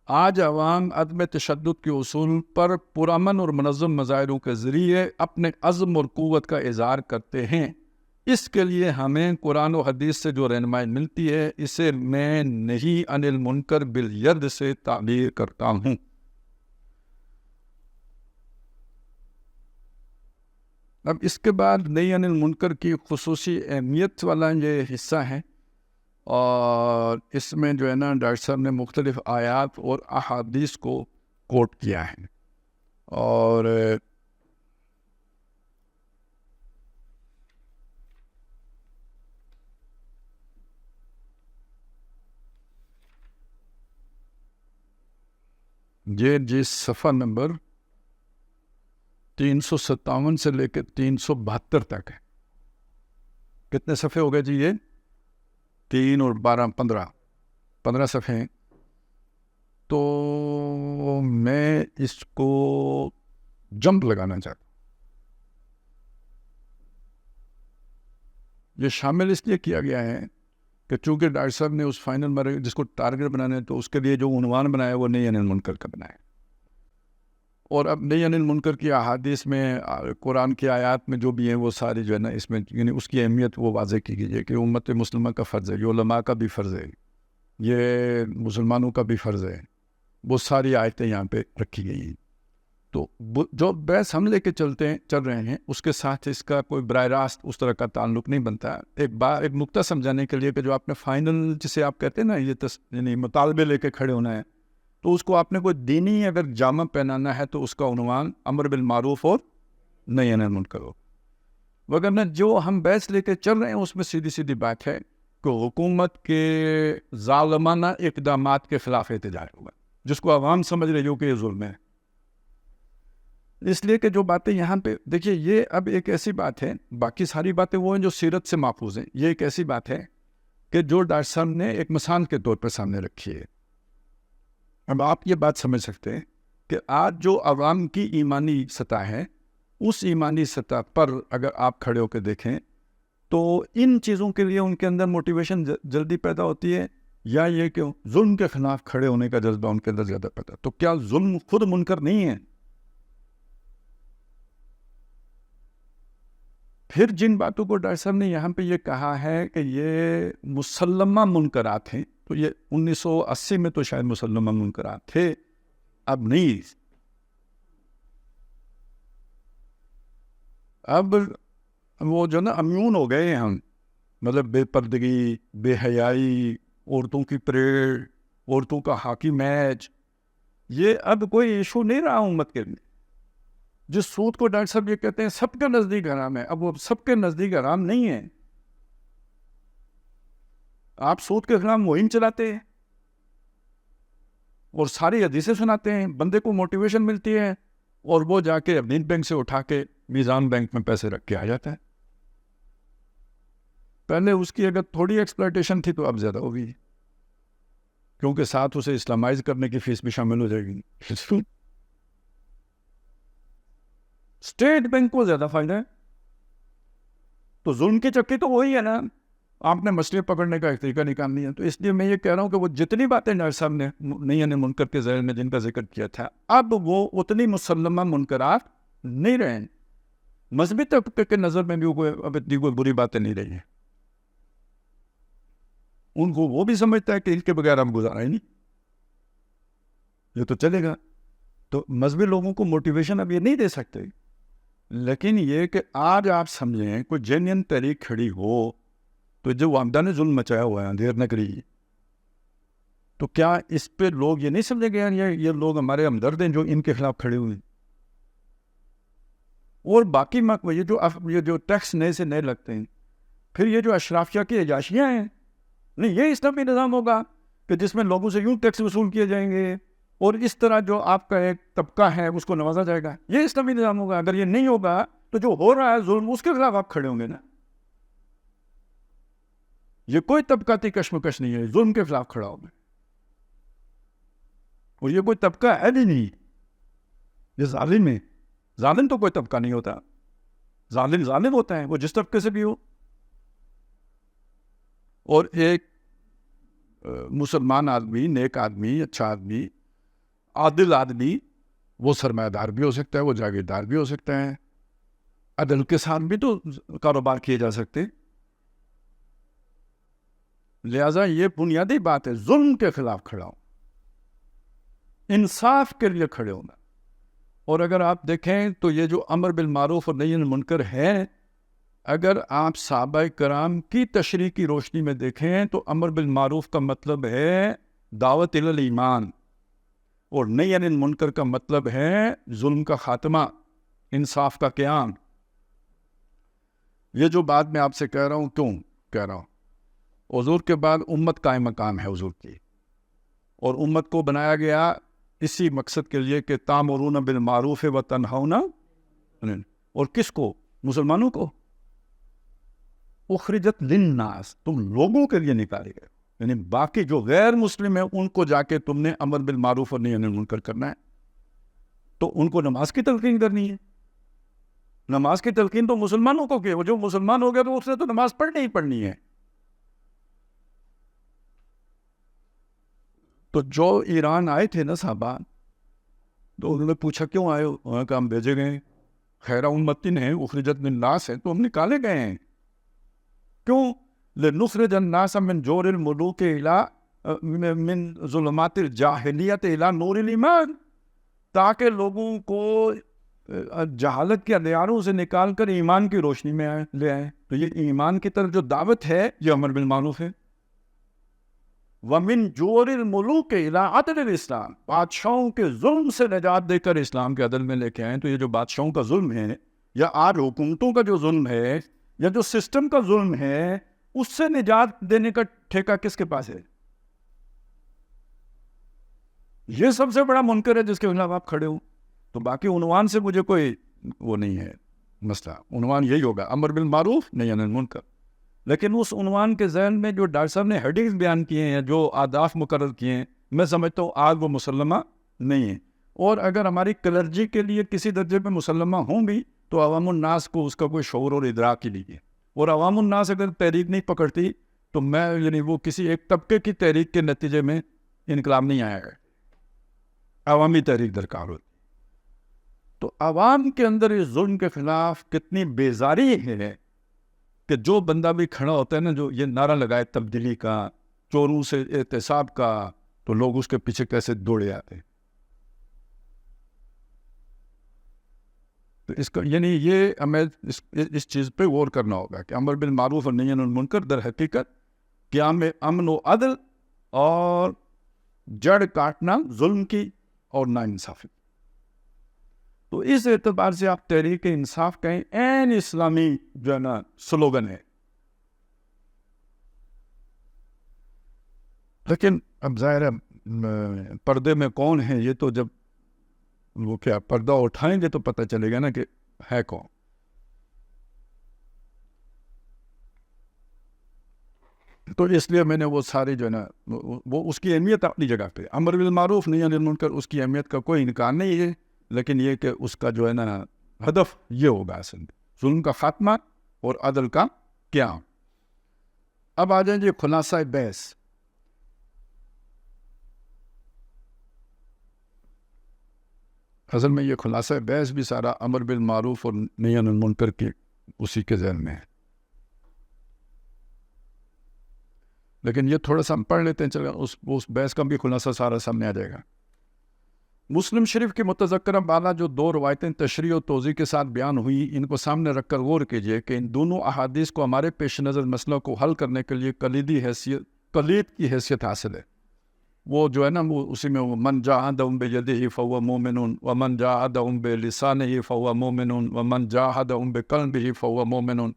آج عوام عدم تشدد کے اصول پر پرامن اور منظم مظاہروں کے ذریعے اپنے عزم اور قوت کا اظہار کرتے ہیں۔ اس کے لیے ہمیں قرآن و حدیث سے جو رہنمائی ملتی ہے، اسے میں نہی عن المنکر بالید سے تعبیر کرتا ہوں۔ اب اس کے بعد نہی عن المنکر کی خصوصی اہمیت والا یہ حصہ ہے، اور اس میں جو ہے نا ڈاکٹر صاحب نے مختلف آیات اور احادیث کو کوٹ کیا ہے، اور یہ جس صفحہ نمبر 357 سے لے کے 372 تک ہے۔ کتنے صفحے ہو گئے جی؟ یہ 3 اور 12 15 صفحے ہیں۔ تو میں اس کو جمپ لگانا چاہتا ہوں۔ یہ شامل اس لیے کیا گیا ہے کہ چونکہ ڈاکٹر صاحب نے اس فائنل میں جس کو ٹارگٹ بنانا ہے تو اس کے لیے جو عنوان بنایا وہ نہی عن المنکر کا بنایا، اور اب نہی عن المنکر کی احادیث میں، قرآن کی آیات میں جو بھی ہیں وہ ساری جو ہے نا اس میں یعنی اس کی اہمیت وہ واضح کی گئی ہے کہ امت مسلمہ کا فرض ہے، یہ علماء کا بھی فرض ہے، یہ مسلمانوں کا بھی فرض ہے، وہ ساری آیتیں یہاں پہ رکھی گئی ہیں۔ تو جو بحث ہم لے کے چل رہے ہیں اس کے ساتھ اس کا کوئی براہ راست اس طرح کا تعلق نہیں بنتا۔ ایک نقطہ سمجھانے کے لیے کہ جو آپ نے فائنل جسے آپ کہتے ہیں نا یہ یعنی مطالبے لے کے کھڑے ہونا ہے، تو اس کو آپ نے کوئی دینی اگر جامہ پہنانا ہے تو اس کا عنوان امر بالمعروف اور نہی عن المنکر ہو، وگرنہ جو ہم بحث لے کے چل رہے ہیں اس میں سیدھی سیدھی بات ہے کہ حکومت کے ظالمانہ اقدامات کے خلاف احتجاج ہوگا، جس کو عوام سمجھ رہی ہو کہ یہ ظلم ہے. اس لیے کہ جو باتیں یہاں پہ دیکھیے، یہ اب ایک ایسی بات ہے، باقی ساری باتیں وہ ہیں جو سیرت سے ماخوذ ہیں. یہ ایک ایسی بات ہے کہ جو ڈاکٹر صاحب نے ایک مثال کے طور پر سامنے رکھی ہے. اب آپ یہ بات سمجھ سکتے ہیں کہ آج جو عوام کی ایمانی سطح ہے، اس ایمانی سطح پر اگر آپ کھڑے ہو کے دیکھیں تو ان چیزوں کے لیے ان کے اندر موٹیویشن جلدی پیدا ہوتی ہے، یا یہ کہ ظلم کے خلاف کھڑے ہونے کا جذبہ ان کے اندر زیادہ پیدا. تو کیا ظلم خود منکر نہیں ہے؟ پھر جن باتوں کو ڈاکٹر صاحب نے یہاں پہ یہ کہا ہے کہ یہ مسلمہ منکرات ہیں، تو یہ 1980 میں تو شاید مسلمہ منکرات تھے، اب نہیں. اب وہ جو نا امیون ہو گئے ہیں ہم، مطلب بے پردگی، بے حیائی، عورتوں کی پریڈ، عورتوں کا ہاکی میچ، یہ اب کوئی ایشو نہیں رہا امت کے لیے. جس سود کو ڈاکٹر صاحب یہ کہتے ہیں سب کے نزدیک حرام ہے، اب وہ سب کے نزدیک حرام نہیں ہے. آپ سود کے خلاف مہم چلاتے ہیں اور ساری حدیثیں سناتے ہیں، بندے کو موٹیویشن ملتی ہے، اور وہ جا کے اپنی بینک سے اٹھا کے میزان بینک میں پیسے رکھ کے آ جاتا ہے. پہلے اس کی اگر تھوڑی ایکسپلائٹیشن تھی تو اب زیادہ ہوگی، کیونکہ ساتھ اسے اسلامائز کرنے کی فیس بھی شامل ہو جائے گی. اسٹیٹ بینک کو زیادہ فائدہ ہے. تو ظلم کی چکی تو وہی ہے نا، آپ نے مچھلی پکڑنے کا ایک طریقہ نکال لیا. تو اس لیے میں یہ کہہ رہا ہوں کہ وہ جتنی باتیں ڈاکٹر صاحب نے نہیں منکر کے ذیل میں جن کا ذکر کیا تھا، اب وہ اتنی مسلمہ منکرات نہیں رہے ہیں. مذہبی طبقے کے نظر میں بھی اب اتنی کوئی بری باتیں نہیں رہی ہیں. ان کو وہ بھی سمجھتا ہے کہ ان کے بغیر ہم گزارا ہی نہیں، یہ تو چلے گا. تو مذہبی لوگوں کو موٹیویشن اب یہ نہیں دے سکتے. لیکن یہ کہ آج آپ سمجھیں کوئی جینین تحریک کھڑی ہو تو جو عامدہ نے ظلم مچایا ہوا ہے اندھیر نگری، تو کیا اس پہ لوگ یہ نہیں سمجھے گئے یہ لوگ ہمارے ہمدرد ہیں جو ان کے خلاف کھڑے ہوئے ہیں؟ اور باقی یہ جو ٹیکس نئے سے نئے لگتے ہیں، پھر یہ جو اشرافیہ کی عیاشیاں ہیں، نہیں یہ اسلامی نظام ہوگا کہ جس میں لوگوں سے یوں ٹیکس وصول کیے جائیں گے اور اس طرح جو آپ کا ایک طبقہ ہے اس کو نوازا جائے گا، یہ اسلامی نظام ہوگا؟ اگر یہ نہیں ہوگا تو جو ہو رہا ہے ظلم، اس کے خلاف آپ کھڑے ہوں گے نا. یہ کوئی طبقاتی کشمکش نہیں ہے، ظلم کے خلاف کھڑا ہوگا. اور یہ کوئی طبقہ ہے بھی نہیں، یہ ظالم ہے. ظالم تو کوئی طبقہ نہیں ہوتا، ظالم ہوتا ہے وہ جس طبقے سے بھی ہو. اور ایک مسلمان آدمی، نیک آدمی، اچھا آدمی، عادل آدمی، وہ سرمایہ دار بھی ہو سکتا ہے، وہ جاگیردار بھی ہو سکتا ہے. عدل کے ساتھ بھی تو کاروبار کیے جا سکتے. لہذا یہ بنیادی بات ہے، ظلم کے خلاف کھڑا ہو، انصاف کے لیے کھڑے ہونا. اور اگر آپ دیکھیں تو یہ جو امر بالمعروف اور نہی عن المنکر ہے، اگر آپ صحابہ کرام کی تشریح کی روشنی میں دیکھیں تو امر بالمعروف کا مطلب ہے دعوت الی الایمان، اور نہی عن المنکر کا مطلب ہے ظلم کا خاتمہ، انصاف کا قیام. یہ جو بات میں آپ سے کہہ رہا ہوں، کیوں کہہ رہا ہوں؟ حضور کے بعد امت قائم مقام ہے حضور کی، اور امت کو بنایا گیا اسی مقصد کے لیے کہ تامرون بالمعروف و تنہون، اور کس کو؟ مسلمانوں کو. اخرجت للناس، تم لوگوں کے لیے نکالے گئے، یعنی باقی جو غیر مسلم ہیں ان کو جا کے تم نے امر بالمعروف اور نہی عن المنکر کرنا ہے. تو ان کو نماز کی تلقین کرنی ہے. نماز کی تلقین تو مسلمانوں کو کی، وہ جو مسلمان ہو گیا تو اس نے تو نماز پڑھنی ہی پڑھنی ہے. تو جو ایران آئے تھے نا صحابہ، تو انہوں نے پوچھا کیوں آئے ہو؟ انہوں نے کہا ہم بھیجے گئے، خیر امتن ہے، اخرجت للناس ہے، تو ہم نکالے گئے ہیں. کیوں؟ لنخرج الناس من جور الملوک الى من ظلمات الجاہلیت الى نور الایمان، تاکہ لوگوں کو جہالت کے اندھیاروں سے نکال کر ایمان کی روشنی میں لے آئے. تو یہ ایمان کی طرف جو دعوت ہے یہ امر بالمعروف ہے. وَمِن جُورِ الْمُلُوكِ إِلَىٰ عَدْلِ الْإِسْلَامِ، بادشاہوں کے ظلم سے نجات دے کر اسلام کے عدل میں لے کے آئیں. تو یہ جو بادشاہوں کا ظلم ہے، یا آج حکومتوں کا جو ظلم ہے، یا جو سسٹم کا ظلم ہے، اس سے نجات دینے کا ٹھیکہ کس کے پاس ہے؟ یہ سب سے بڑا منکر ہے جس کے خلاف آپ کھڑے ہو. تو باقی عنوان سے مجھے کوئی وہ نہیں ہے مسئلہ. عنوان یہی ہوگا امر بالمعروف نہی عن المنکر. لیکن اس عنوان کے ذہن میں جو ڈاکٹر صاحب نے ہیڈنگز بیان کیے ہیں, جو اہداف مقرر کیے ہیں, میں سمجھتا ہوں آج وہ مسلمہ نہیں ہے. اور اگر ہماری کلرجی کے لیے کسی درجے پہ مسلمہ ہوں بھی تو عوام الناس کو اس کا کوئی شعور اور ادراک ہی نہیں ہے. اور عوام الناس اگر تحریک نہیں پکڑتی تو میں یعنی وہ کسی ایک طبقے کی تحریک کے نتیجے میں انقلاب نہیں آیا ہے, عوامی تحریک درکار ہوتی. تو عوام کے اندر اس ظلم کے خلاف کتنی بیزاری ہے کہ جو بندہ بھی کھڑا ہوتا ہے نا, جو یہ نعرہ لگائے تبدیلی کا, چوروں سے احتساب کا, تو لوگ اس کے پیچھے کیسے دوڑے آتے ہیں. تو اس کا یعنی یہ ہمیں اس چیز پہ غور کرنا ہوگا کہ امر بالمعروف اور نہی عن المنکر در حقیقت قیام امن و عدل اور جڑ کاٹنا ظلم کی اور ناانصافی. تو اس اعتبار سے آپ تحریک انصاف کہیں عین اسلامی جو ہے نا سلوگن ہے. لیکن اب ظاہر ہے پردے میں کون ہے, یہ تو جب وہ کیا پردہ اٹھائیں گے تو پتہ چلے گا نا کہ ہے کون. تو اس لیے میں نے وہ ساری جو ہے نا وہ اس کی اہمیت اپنی جگہ پہ, امر بالمعروف نہی عن المنکر, اس کی اہمیت کا کوئی انکار نہیں ہے. لیکن یہ کہ اس کا جو ہے نا ہدف یہ ہوگا اصل میں ظلم کا خاتمہ اور عدل کا قیام. اب آ جائیں جی خلاصہ بحث. اصل میں یہ خلاصہ بحث بھی سارا امر بالمعروف اور نہی عن المنکر کے اسی کے ذہن میں ہے. لیکن یہ تھوڑا سا ہم پڑھ لیتے ہیں, چلو اس بحث کا بھی خلاصہ سارا سامنے آ جائے گا. مسلم شریف کی متذکرہ بالا جو دو روایتیں تشریح و توضیح کے ساتھ بیان ہوئی, ان کو سامنے رکھ کر غور کیجیے کہ ان دونوں احادیث کو ہمارے پیش نظر مسئلہ کو حل کرنے کے لیے کلید کی حیثیت حاصل ہے. وہ جو ہے نا وہ اسی میں من جاہدہم بیدہ فہو مومن ومن جاہدہم بلسانہ فہو مومن ومن جاہدہم بقلبہ فہو مومن.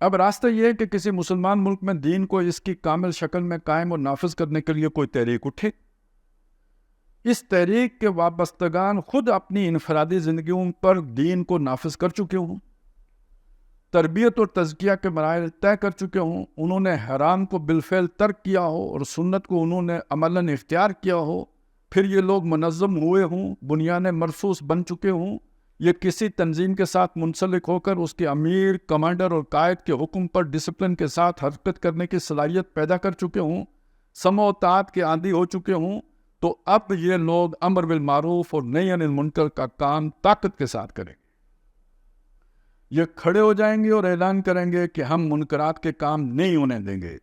اب راستہ یہ ہے کہ کسی مسلمان ملک میں دین کو اس کی کامل شکل میں قائم اور نافذ کرنے کے لیے کوئی تحریک اٹھے. اس تحریک کے وابستگان خود اپنی انفرادی زندگیوں پر دین کو نافذ کر چکے ہوں, تربیت اور تزکیہ کے مراحل طے کر چکے ہوں, انہوں نے حرام کو بالفعل ترک کیا ہو اور سنت کو انہوں نے عملاً اختیار کیا ہو, پھر یہ لوگ منظم ہوئے ہوں, بنیادیں مرصوص بن چکے ہوں, یہ کسی تنظیم کے ساتھ منسلک ہو کر اس کے امیر, کمانڈر اور قائد کے حکم پر ڈسپلن کے ساتھ حرکت کرنے کی صلاحیت پیدا کر چکے ہوں, سمع و طاعت کے عادی ہو چکے ہوں, تو اب یہ لوگ امر بالمعروف اور نہی عن المنکر کا کام طاقت کے ساتھ کریں گے. یہ کھڑے ہو جائیں گے اور اعلان کریں گے کہ ہم منکرات کے کام نہیں ہونے دیں گے.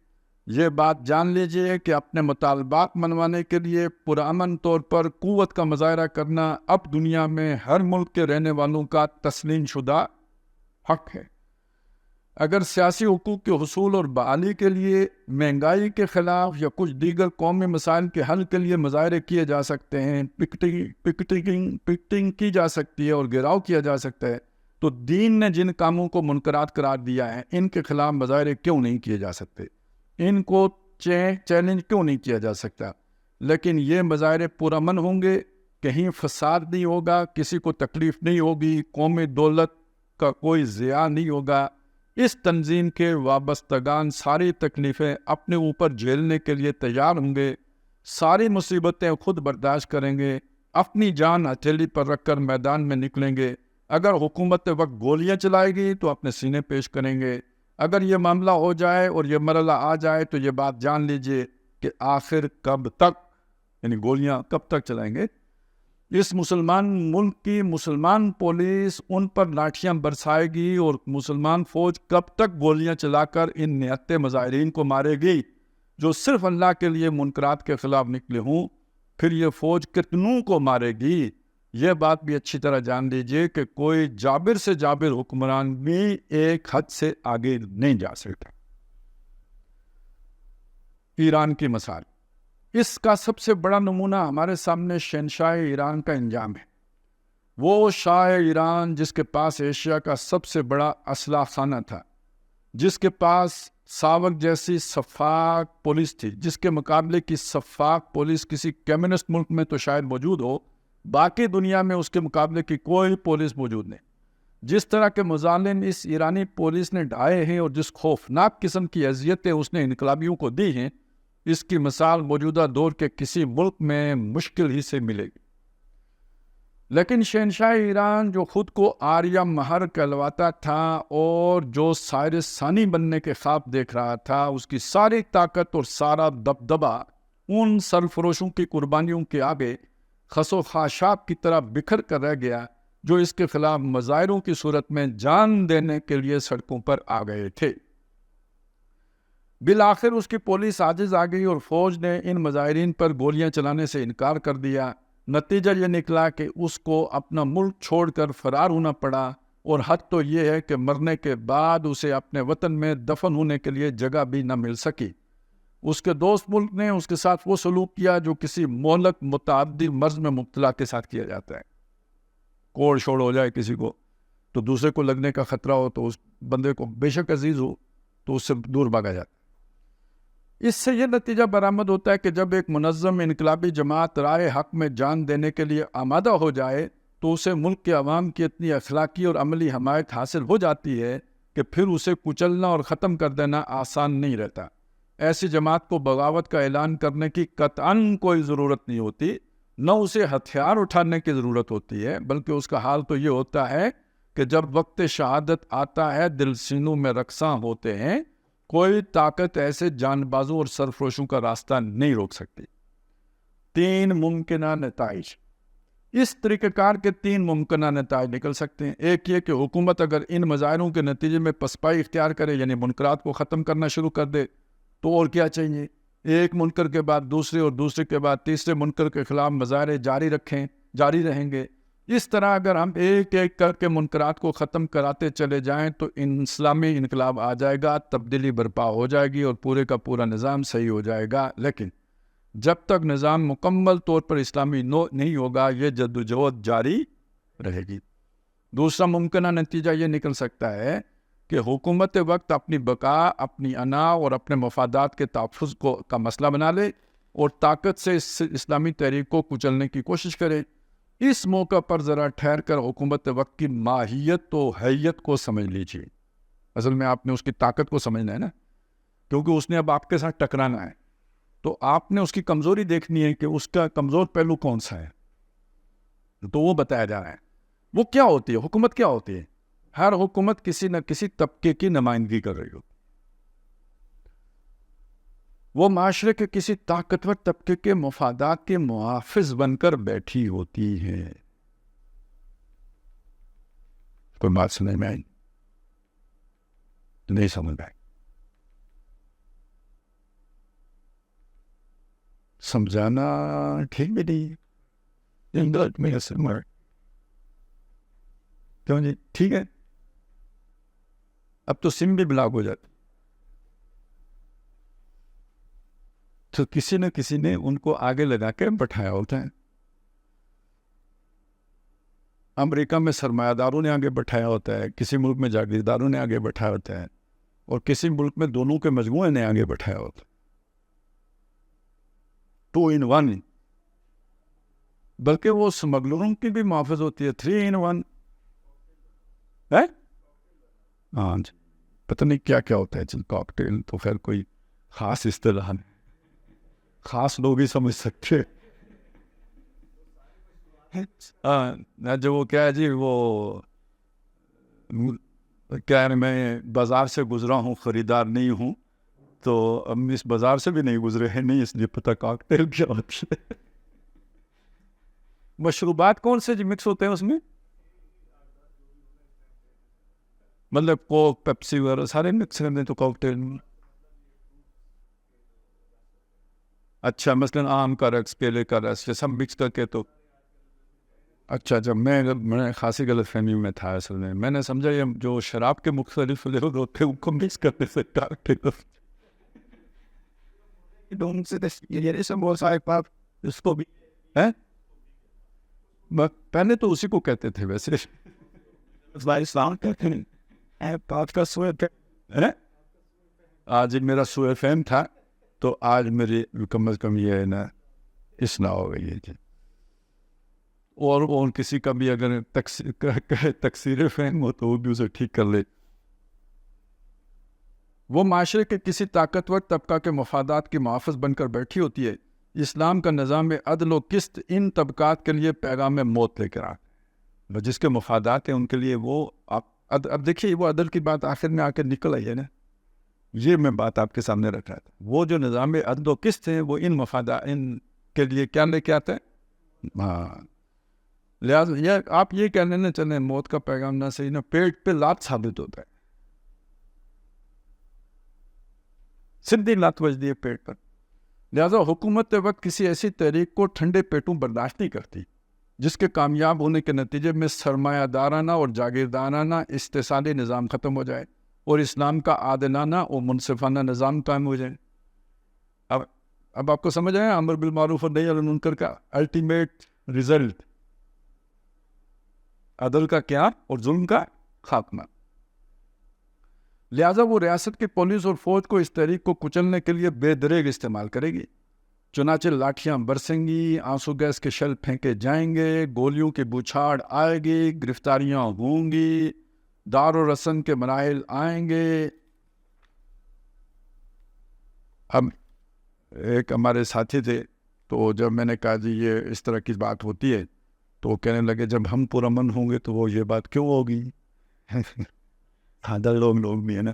یہ بات جان لیجئے کہ اپنے مطالبات منوانے کے لیے پرامن طور پر قوت کا مظاہرہ کرنا اب دنیا میں ہر ملک کے رہنے والوں کا تسلیم شدہ حق ہے. اگر سیاسی حقوق کے حصول اور بحالی کے لیے, مہنگائی کے خلاف یا کچھ دیگر قومی مسائل کے حل کے لیے مظاہرے کیے جا سکتے ہیں, پکٹنگ کی جا سکتی ہے اور گھیراؤ کیا جا سکتا ہے, تو دین نے جن کاموں کو منکرات قرار دیا ہے ان کے خلاف مظاہرے کیوں نہیں کیے جا سکتے, ان کو چیلنج کیوں نہیں کیا جا سکتا. لیکن یہ مظاہرے پرامن ہوں گے, کہیں فساد نہیں ہوگا, کسی کو تکلیف نہیں ہوگی, قومی دولت کا کوئی ضیاع نہیں ہوگا. اس تنظیم کے وابستگان ساری تکلیفیں اپنے اوپر جھیلنے کے لیے تیار ہوں گے, ساری مصیبتیں خود برداشت کریں گے, اپنی جان ہتھیلی پر رکھ کر میدان میں نکلیں گے. اگر حکومت وقت گولیاں چلائے گی تو اپنے سینے پیش کریں گے. اگر یہ معاملہ ہو جائے اور یہ مرحلہ آ جائے تو یہ بات جان لیجئے کہ آخر کب تک, یعنی گولیاں کب تک چلائیں گے. اس مسلمان ملک کی مسلمان پولیس ان پر لاٹھیاں برسائے گی اور مسلمان فوج کب تک گولیاں چلا کر ان نہتے مظاہرین کو مارے گی جو صرف اللہ کے لیے منکرات کے خلاف نکلے ہوں. پھر یہ فوج کتنوں کو مارے گی, یہ بات بھی اچھی طرح جان لیجئے کہ کوئی جابر سے جابر حکمران بھی ایک حد سے آگے نہیں جا سکتا. ایران کی مثال, اس کا سب سے بڑا نمونہ ہمارے سامنے شہنشاہ ایران کا انجام ہے. وہ شاہ ایران جس کے پاس ایشیا کا سب سے بڑا اسلحہ خانہ تھا, جس کے پاس ساوک جیسی شفاف پولیس تھی، جس کے مقابلے کی شفاف پولیس کسی کمیونسٹ ملک میں تو شاید موجود ہو، باقی دنیا میں اس کے مقابلے کی کوئی پولیس موجود نہیں۔ جس طرح کے مظالم اس ایرانی پولیس نے ڈھائے ہیں اور جس خوفناک قسم کی اذیتیں اس نے انقلابیوں کو دی ہیں، اس کی مثال موجودہ دور کے کسی ملک میں مشکل ہی سے ملے گی۔ لیکن شہنشاہ ایران جو خود کو آریہ مہر کہلواتا تھا اور جو سائرس ثانی بننے کے خواب دیکھ رہا تھا، اس کی ساری طاقت اور سارا دبدبہ ان سرفروشوں کی قربانیوں کے آگے خس و خاشاک کی طرح بکھر کر رہ گیا جو اس کے خلاف مظاہروں کی صورت میں جان دینے کے لیے سڑکوں پر آ گئے تھے۔ بالآخر اس کی پولیس عاجز آ گئی اور فوج نے ان مظاہرین پر گولیاں چلانے سے انکار کر دیا۔ نتیجہ یہ نکلا کہ اس کو اپنا ملک چھوڑ کر فرار ہونا پڑا، اور حد تو یہ ہے کہ مرنے کے بعد اسے اپنے وطن میں دفن ہونے کے لیے جگہ بھی نہ مل سکی۔ اس کے دوست ملک نے اس کے ساتھ وہ سلوک کیا جو کسی مہلک متعدی مرض میں مبتلا کے ساتھ کیا جاتا ہے۔ کوڑ شوڑ ہو جائے کسی کو تو دوسرے کو لگنے کا خطرہ ہو تو اس بندے کو بے شک عزیز ہو تو اس سے دور بھاگا جاتا ہے۔ اس سے یہ نتیجہ برآمد ہوتا ہے کہ جب ایک منظم انقلابی جماعت رائے حق میں جان دینے کے لیے آمادہ ہو جائے تو اسے ملک کے عوام کی اتنی اخلاقی اور عملی حمایت حاصل ہو جاتی ہے کہ پھر اسے کچلنا اور ختم کر دینا آسان نہیں رہتا۔ ایسی جماعت کو بغاوت کا اعلان کرنے کی قطعاً کوئی ضرورت نہیں ہوتی، نہ اسے ہتھیار اٹھانے کی ضرورت ہوتی ہے، بلکہ اس کا حال تو یہ ہوتا ہے کہ جب وقت شہادت آتا ہے دل سینوں میں رقصاں ہوتے ہیں، کوئی طاقت ایسے جان بازوں اور سرفروشوں کا راستہ نہیں روک سکتی۔ 3 ممکنہ نتائج۔ اس طریقہ کار کے 3 ممکنہ نتائج نکل سکتے ہیں۔ ایک یہ کہ حکومت اگر ان مظاہروں کے نتیجے میں پسپائی اختیار کرے، یعنی منکرات کو ختم کرنا شروع کر دے، تو اور کیا چاہیے؟ ایک منکر کے بعد دوسرے اور دوسرے کے بعد تیسرے منکر کے خلاف مظاہرے جاری رہیں گے۔ اس طرح اگر ہم ایک ایک کر کے منکرات کو ختم کراتے چلے جائیں تو اسلامی انقلاب آ جائے گا، تبدیلی برپا ہو جائے گی اور پورے کا پورا نظام صحیح ہو جائے گا۔ لیکن جب تک نظام مکمل طور پر اسلامی نہیں ہوگا، یہ جدوجہد جاری رہے گی۔ دوسرا ممکنہ نتیجہ یہ نکل سکتا ہے کہ حکومت وقت اپنی بقا، اپنی انا اور اپنے مفادات کے تحفظ کا مسئلہ بنا لے اور طاقت سے اس اسلامی تحریک کو کچلنے کی کوشش کرے۔ اس موقع پر ذرا ٹھہر کر حکومت وقت کی ماہیت و حیت کو سمجھ لیجیے۔ اصل میں آپ نے اس کی طاقت کو سمجھنا ہے نا، کیونکہ اس نے اب آپ کے ساتھ ٹکرانا ہے، تو آپ نے اس کی کمزوری دیکھنی ہے کہ اس کا کمزور پہلو کون سا ہے، تو وہ بتایا جا رہا ہے۔ وہ کیا ہوتی ہے؟ حکومت کیا ہوتی ہے؟ ہر حکومت کسی نہ کسی طبقے کی نمائندگی کر رہی ہوتی، وہ معاشرے کے کسی طاقتور طبقے کے مفادات کے محافظ بن کر بیٹھی ہوتی ہے۔ کوئی بات سمجھ میں آئی؟ نہیں سمجھ میں آئی؟ سمجھانا ٹھیک بھی نہیں، کیوں جی؟ ٹھیک ہے، اب تو سم بھی بلاک ہو جاتی، تو کسی نہ کسی نے ان کو آگے لگا کے بٹھایا ہوتا ہے۔ امریکہ میں سرمایہ داروں نے آگے بٹھایا ہوتا ہے، کسی ملک میں جاگیرداروں نے آگے بٹھایا ہوتا ہے، اور کسی ملک میں دونوں کے مجموعے نے آگے بٹھایا ہوتا ہے۔ 2 in 1، بلکہ وہ سمگلروں کی بھی محافظ ہوتی ہے، 3 in 1 ہے۔ ہاں جی، پتہ نہیں کیا کیا ہوتا ہے۔ چل کاکٹیل تو خیر کوئی خاص اصطلاح نہیں، خاص لوگ ہی سمجھ سکتے۔ ہاں جو وہ کیا ہے جی، وہ کیا ہے، میں بازار سے گزرا ہوں، خریدار نہیں ہوں، تو ہم اس بازار سے بھی نہیں گزرے ہیں، نہیں اس لیے پتہ کاکٹیل کیا ہوتی ہے۔ مشروبات کون سے جی مکس ہوتے ہیں اس میں؟ مطلب کوک، پیپسی وغیرہ سارے مکس کرتے ہیں تو کاکٹیل میں۔ اچھا، مثلاً آم کا رس، کیلے کا رس، یہ سب مکس کر کے تو اچھا میں خاصی غلط فہمی میں تھا۔ اصل میں نے سمجھا یہ جو شراب کے مختلف فلیور ہوتے ہیں ان کو مکس کرنے سے کاکٹیل اس کو بھی ہے۔ پہلے تو اسی کو کہتے تھے ویسے، آج میرا سوء فہم تھا تو آج میری کم از کم یہ ہے نا اصلاح ہو گئی ہے جی. اور کسی کا بھی اگر تقصیر فہم ہو تو وہ بھی اسے ٹھیک کر لے. وہ معاشرے کے کسی طاقتور طبقہ کے مفادات کی محافظ بن کر بیٹھی ہوتی ہے. اسلام کا نظام عدل و قسط ان طبقات کے لیے پیغام موت لے کر آتا ہے. جس کے مفادات ہیں ان کے لیے وہ اب دیکھیے وہ عدل کی بات آخر میں آ کے نکل آئی ہے نا. یہ میں بات آپ کے سامنے رکھ رہا تھا. وہ جو نظام عدل و قسط ہیں وہ ان مفادات ان کے لیے کیا لے کے آتے ہیں. ہاں لہٰذا آپ یہ کہنے نہ چلیں موت کا پیغام نہ صحیح نہ پیٹ پہ لات ثابت ہوتا ہے. سیدھی لات بجتی ہے پیٹ پر. لہٰذا حکومت وقت کسی ایسی تحریک کو ٹھنڈے پیٹوں برداشت نہیں کرتی جس کے کامیاب ہونے کے نتیجے میں سرمایہ دارانہ اور جاگیردارانہ استحصالی نظام ختم ہو جائے اور اسلام کا عادلانہ اور منصفانہ نظام قائم ہو جائے. اب آپ کو سمجھ آیا امر بالمعروف اور نہی عن المنکر کا الٹیمیٹ ریزلٹ عدل کا کیا اور ظلم کا خاتمہ. لہٰذا وہ ریاست کی پولیس اور فوج کو اس تحریک کو کچلنے کے لیے بے دریغ استعمال کرے گی. چنانچہ لاٹھیاں برسیں گی, آنسو گیس کے شل پھینکے جائیں گے, گولیوں کی بوچھاڑ آئے گی, گرفتاریاں ہوں گی, دار و رسن کے مراحل آئیں گے. اب ایک ہمارے ساتھی تھے تو جب میں نے کہا جی یہ اس طرح کی بات ہوتی ہے تو وہ کہنے لگے جب ہم پرامن ہوں گے تو وہ یہ بات کیوں ہوگی. خاندان لوگ بھی ہے نا.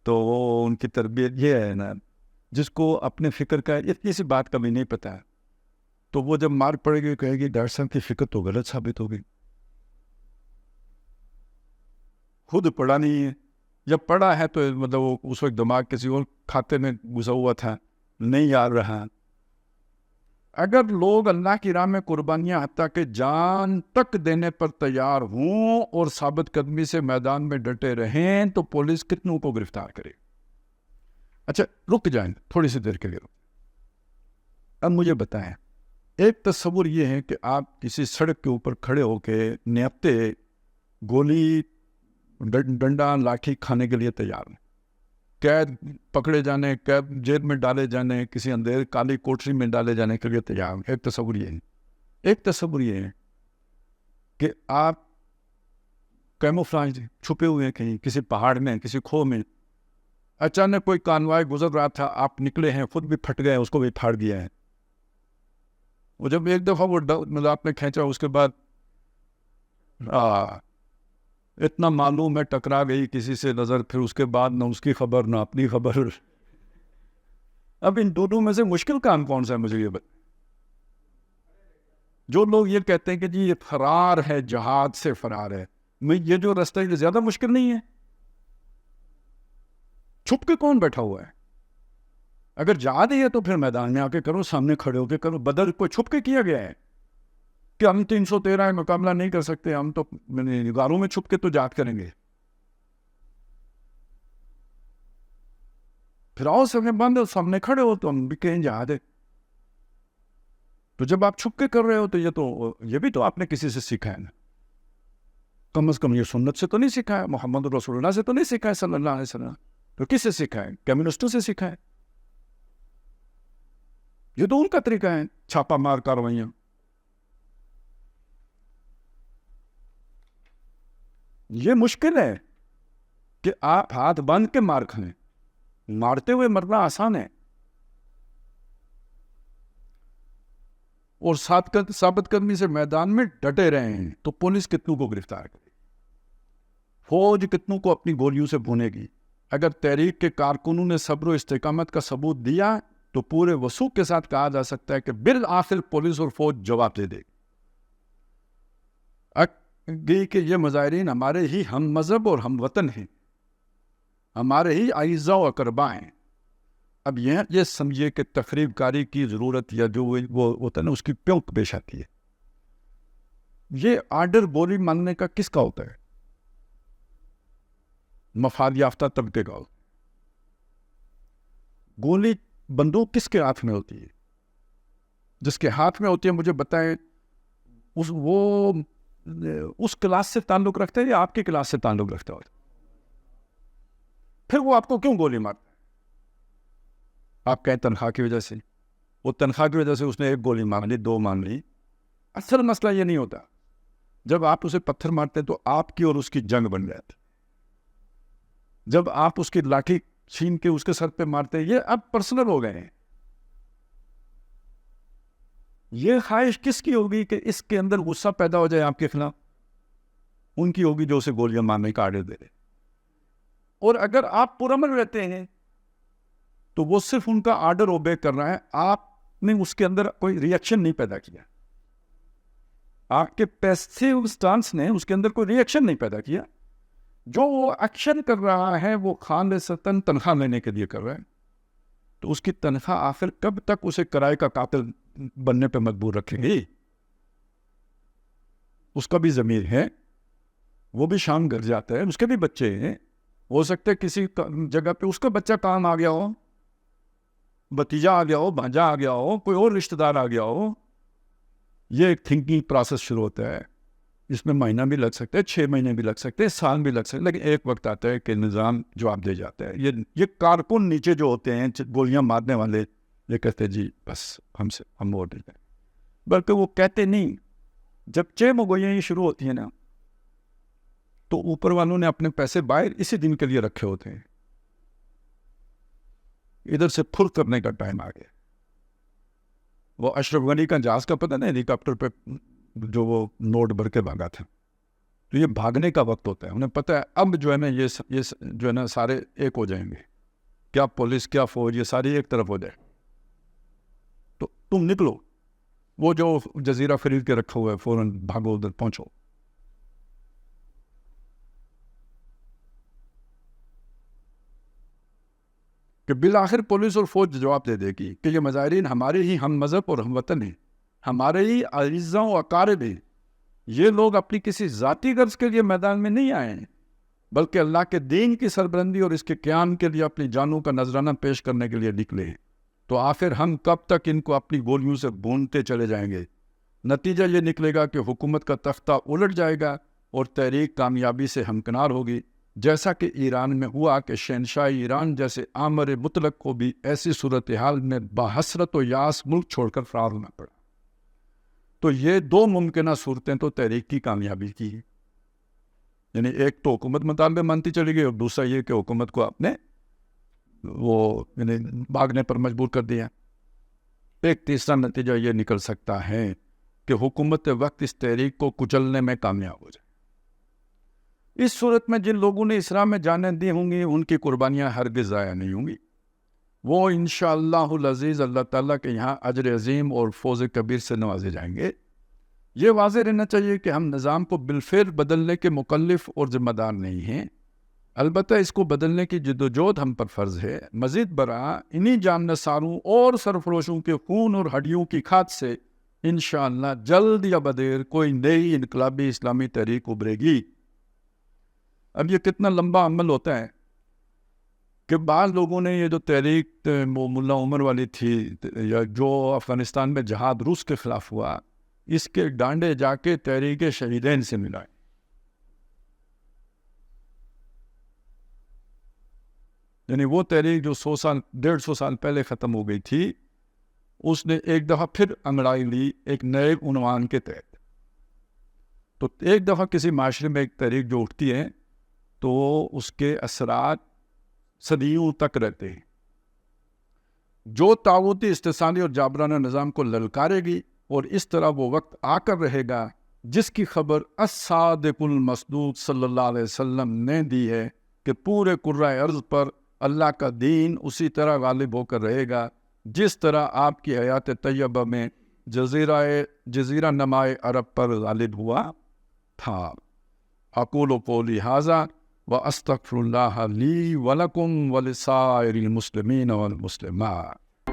تو وہ ان کی تربیت یہ ہے نا جس کو اپنے فکر کا اتنی سی بات کبھی نہیں پتہ ہے تو وہ جب مار پڑے گی کہے گی ڈاکٹر صاحب کی فکر تو غلط ثابت ہو گئی. خود پڑھا نہیں ہے, جب پڑھا ہے تو مطلب وہ اس وقت دماغ کسی اور کھاتے میں گھسا ہوا تھا, نہیں یاد رہا. اگر لوگ اللہ کی راہ میں قربانیاں حتیٰ کہ جان تک دینے پر تیار ہوں اور ثابت قدمی سے میدان میں ڈٹے رہیں تو پولیس کتنوں کو گرفتار کرے. اچھا رک جائیں تھوڑی سی دیر کے لیے. اب مجھے بتائیں, ایک تصور یہ ہے کہ آپ کسی سڑک کے اوپر کھڑے ہو کے نیپتے گولی ڈنڈا لاٹھی کھانے کے لیے تیار ہیں, قید پکڑے جانے, قید جیل میں ڈالے جانے, کسی اندھیر کالی کوٹری میں ڈالے جانے کے لیے تیار ہیں. ایک تصور یہ ہے. ایک تصور یہ ہے کہ آپ کیموفلاج چھپے ہوئے ہیں کہیں کسی پہاڑ میں, کسی کھو میں, اچانک کوئی کانوائے گزر رہا تھا, آپ نکلے ہیں, خود بھی پھٹ گئے, اس کو بھی پھاڑ دیا ہے. وہ جب ایک دفعہ وہ مطلب آپ نے کھینچا اس کے بعد اتنا معلوم ہے ٹکرا گئی کسی سے نظر, پھر اس کے بعد نہ اس کی خبر نہ اپنی خبر. اب ان دونوں میں سے مشکل کام کون سا ہے مجھے یہ بتا. جو لوگ یہ کہتے ہیں کہ جی یہ فرار ہے, جہاد سے فرار ہے, یہ جو رستہ ہے یہ زیادہ مشکل نہیں ہے. چھپ کے کون بیٹھا ہوا ہے؟ اگر جہاد ہے تو پھر میدان میں آ کے کرو, سامنے کھڑے ہو کے کرو. بدر کو چھپ کے کیا گیا ہے کہ ہم 313 مقابلہ نہیں کر سکتے, ہم تو غاروں میں چھپ کے تو جہاد کریں گے. پھر آؤ سب بند سامنے کھڑے ہو تو ہم بھی کہیں جہاد ہے. تو جب آپ چھپ کے کر رہے ہو تو یہ بھی تو آپ نے کسی سے سیکھا ہے نا. کم از کم یہ سنت سے تو نہیں سیکھا ہے, محمد رسول اللہ سے تو نہیں سیکھا ہے صلی اللہ علیہ وسلم. تو کس سے سیکھا ہے؟ کمیونسٹوں سے سیکھا ہے. یہ تو ان کا طریقہ ہے, چھاپا مار کارروائیاں. یہ مشکل ہے کہ آپ ہاتھ باندھ کے مار کھائیں, مارتے ہوئے مرنا آسان ہے. اور ثابت قدمی سے میدان میں ڈٹے رہے ہیں تو پولیس کتنوں کو گرفتار کرے, فوج کتنوں کو اپنی گولیوں سے بھونے گی. اگر تحریک کے کارکنوں نے صبر و استقامت کا ثبوت دیا تو پورے وثوق کے ساتھ کہا جا سکتا ہے کہ بالآخر پولیس اور فوج جواب دے دے گی کہ یہ مظاہرین ہمارے ہی ہم مذہب اور ہم وطن ہیں, ہمارے ہی اعزاء و اقرباء ہیں. اب یہ سمجھیے کہ تخریب کاری کی ضرورت یا جو وہ ہوتا ہے نا اس کی پیونک پیش آتی ہے. یہ آرڈر گولی مانگنے کا کس کا ہوتا ہے؟ مفاد یافتہ طبقے کا ہوتا ہے. گولی بندوق کس کے ہاتھ میں ہوتی ہے؟ جس کے ہاتھ میں ہوتی ہے مجھے بتائیں وہ اس کلاس سے تعلق رکھتا ہے یا آپ کی کلاس سے تعلق رکھتا ہے؟ پھر وہ آپ کو کیوں گولی مارتا ہے؟ آپ کہیں تنخواہ کی وجہ سے، وہ تنخواہ کی وجہ سے اس نے 1 گولی مار لی، 2 مار لی. اصل مسئلہ یہ نہیں ہوتا. جب آپ اسے پتھر مارتے تو آپ کی اور اس کی جنگ بن جاتی. جب آپ اس کی لاٹھی چھین کے اس کے سر پہ مارتے، یہ اب پرسنل ہو گئے ہیں. یہ خواہش کس کی ہوگی کہ اس کے اندر غصہ پیدا ہو جائے آپ کے خلاف؟ ان کی ہوگی جو اسے گولیاں مارنے کا آرڈر دے رہے. اور اگر آپ پرامن رہتے ہیں تو وہ صرف ان کا آرڈر اوبے کر رہا ہے، آپ نے اس کے اندر کوئی ری ایکشن نہیں پیدا کیا. آپ کے پیسیو سٹانس نے اس کے اندر کوئی ری ایکشن نہیں پیدا کیا. جو وہ ایکشن کر رہا ہے وہ خالصتاً تنخواہ لینے کے لیے کر رہا ہے. تو اس کی تنخواہ آخر کب تک اسے کرائے کا قاتل بننے پہ مجبور رکھیں گی؟ اس کا بھی ضمیر ہے، وہ بھی شام گھر جاتا ہے، اس کے بھی بچے ہیں. ہو سکتا ہے کسی جگہ پہ اس کا بچہ کام آ گیا ہو، بھتیجا آ گیا ہو، بھانجا آ گیا ہو، کوئی اور رشتہ دار آ گیا ہو. یہ ایک تھنکنگ پروسیس شروع ہوتا ہے. اس میں مہینہ بھی لگ سکتا ہے، 6 مہینے بھی لگ سکتے ہیں، سال بھی لگ سکتے ہیں، لیکن ایک وقت آتا ہے کہ نظام جواب دے جاتا ہے. یہ کارکن نیچے جو ہوتے ہیں گولیاں مارنے والے، یہ کہتے ہیں جی بس ہم وہ نہیں کریں. بلکہ وہ کہتے نہیں. جب 6 مگویاں شروع ہوتی ہیں نا تو اوپر والوں نے اپنے پیسے باہر اسی دن کے لیے رکھے ہوتے ہیں. ادھر سے پھر کرنے کا ٹائم آ گیا. وہ اشرف غنی کا جہاز کا پتہ نا، ہیلی کاپٹر پہ جو وہ نوٹ بھر کے بھاگا تھا، تو یہ بھاگنے کا وقت ہوتا ہے. انہیں پتہ ہے اب جو ہے نا یہ جو ہے نا سارے ایک ہو جائیں گے، کیا پولیس کیا فوج، یہ ساری ایک طرف ہو جائے. تو تم نکلو، وہ جو جزیرہ خرید کے رکھا ہوا ہے فوراً بھاگو، ادھر پہنچو. کہ بالآخر پولیس اور فوج جواب دے دے گی کہ یہ مظاہرین ہمارے ہی ہم مذہب اور ہم وطن ہیں، ہمارے ہی اعزاء و اقارب ہیں. یہ لوگ اپنی کسی ذاتی غرض کے لیے میدان میں نہیں آئے ہیں، بلکہ اللہ کے دین کی سربلندی اور اس کے قیام کے لیے اپنی جانوں کا نذرانہ پیش کرنے کے لیے نکلے ہیں. تو آخر ہم کب تک ان کو اپنی گولیوں سے بھونتے چلے جائیں گے؟ نتیجہ یہ نکلے گا کہ حکومت کا تختہ الٹ جائے گا اور تحریک کامیابی سے ہمکنار ہوگی، جیسا کہ ایران میں ہوا کہ شہنشاہ ایران جیسے آمر مطلق کو بھی ایسی صورتحال میں بحسرت و یاس ملک چھوڑ کر فرار ہونا پڑا. تو یہ 2 ممکنہ صورتیں تو تحریک کی کامیابی کی ہیں. یعنی ایک تو حکومت مطالبے مانتی چلی گئی، اور دوسرا یہ کہ حکومت کو اپنے وہ یعنی بھاگنے پر مجبور کر دیا. ایک تیسرا نتیجہ یہ نکل سکتا ہے کہ حکومت وقت اس تحریک کو کچلنے میں کامیاب ہو جائے. اس صورت میں جن لوگوں نے اسلام میں جانیں دی ہوں گی ان کی قربانیاں ہرگز ضائع نہیں ہوں گی. وہ انشاءاللہ العزیز اللہ تعالیٰ کے یہاں اجر عظیم اور فوز کبیر سے نوازے جائیں گے. یہ واضح رہنا چاہیے کہ ہم نظام کو بالفعل بدلنے کے مکلف اور ذمہ دار نہیں ہیں، البتہ اس کو بدلنے کی جدوجہد ہم پر فرض ہے. مزید برآں انہی جان نثاروں اور سرفروشوں کے خون اور ہڈیوں کی کھاد سے انشاءاللہ جلد یا بدیر کوئی نئی انقلابی اسلامی تحریک ابھرے گی. اب یہ کتنا لمبا عمل ہوتا ہے کہ بعض لوگوں نے یہ جو تحریک ملا عمر والی تھی، یا جو افغانستان میں جہاد روس کے خلاف ہوا، اس کے ڈانڈے جا کے تحریک شہیدین سے ملائے. یعنی وہ تحریک جو 150 سال پہلے ختم ہو گئی تھی، اس نے ایک دفعہ پھر انگڑائی لی ایک نئے عنوان کے تحت. تو ایک دفعہ کسی معاشرے میں ایک تحریک جو اٹھتی ہے تو اس کے اثرات صدیوں تک رہتے ہیں. جو طاغوتی استحصالی اور جابرانہ نظام کو للکارے گی، اور اس طرح وہ وقت آ کر رہے گا جس کی خبر الصادق المصدوق صلی اللہ علیہ وسلم نے دی ہے کہ پورے کرۂ ارض پر اللہ کا دین اسی طرح غالب ہو کر رہے گا جس طرح آپ کی حیات طیبہ میں جزیرہ نمائے عرب پر غالب ہوا تھا. اقول قولی ھذا واستغفر اللہ لی ولکم ولسائر المسلمین والمسلمات.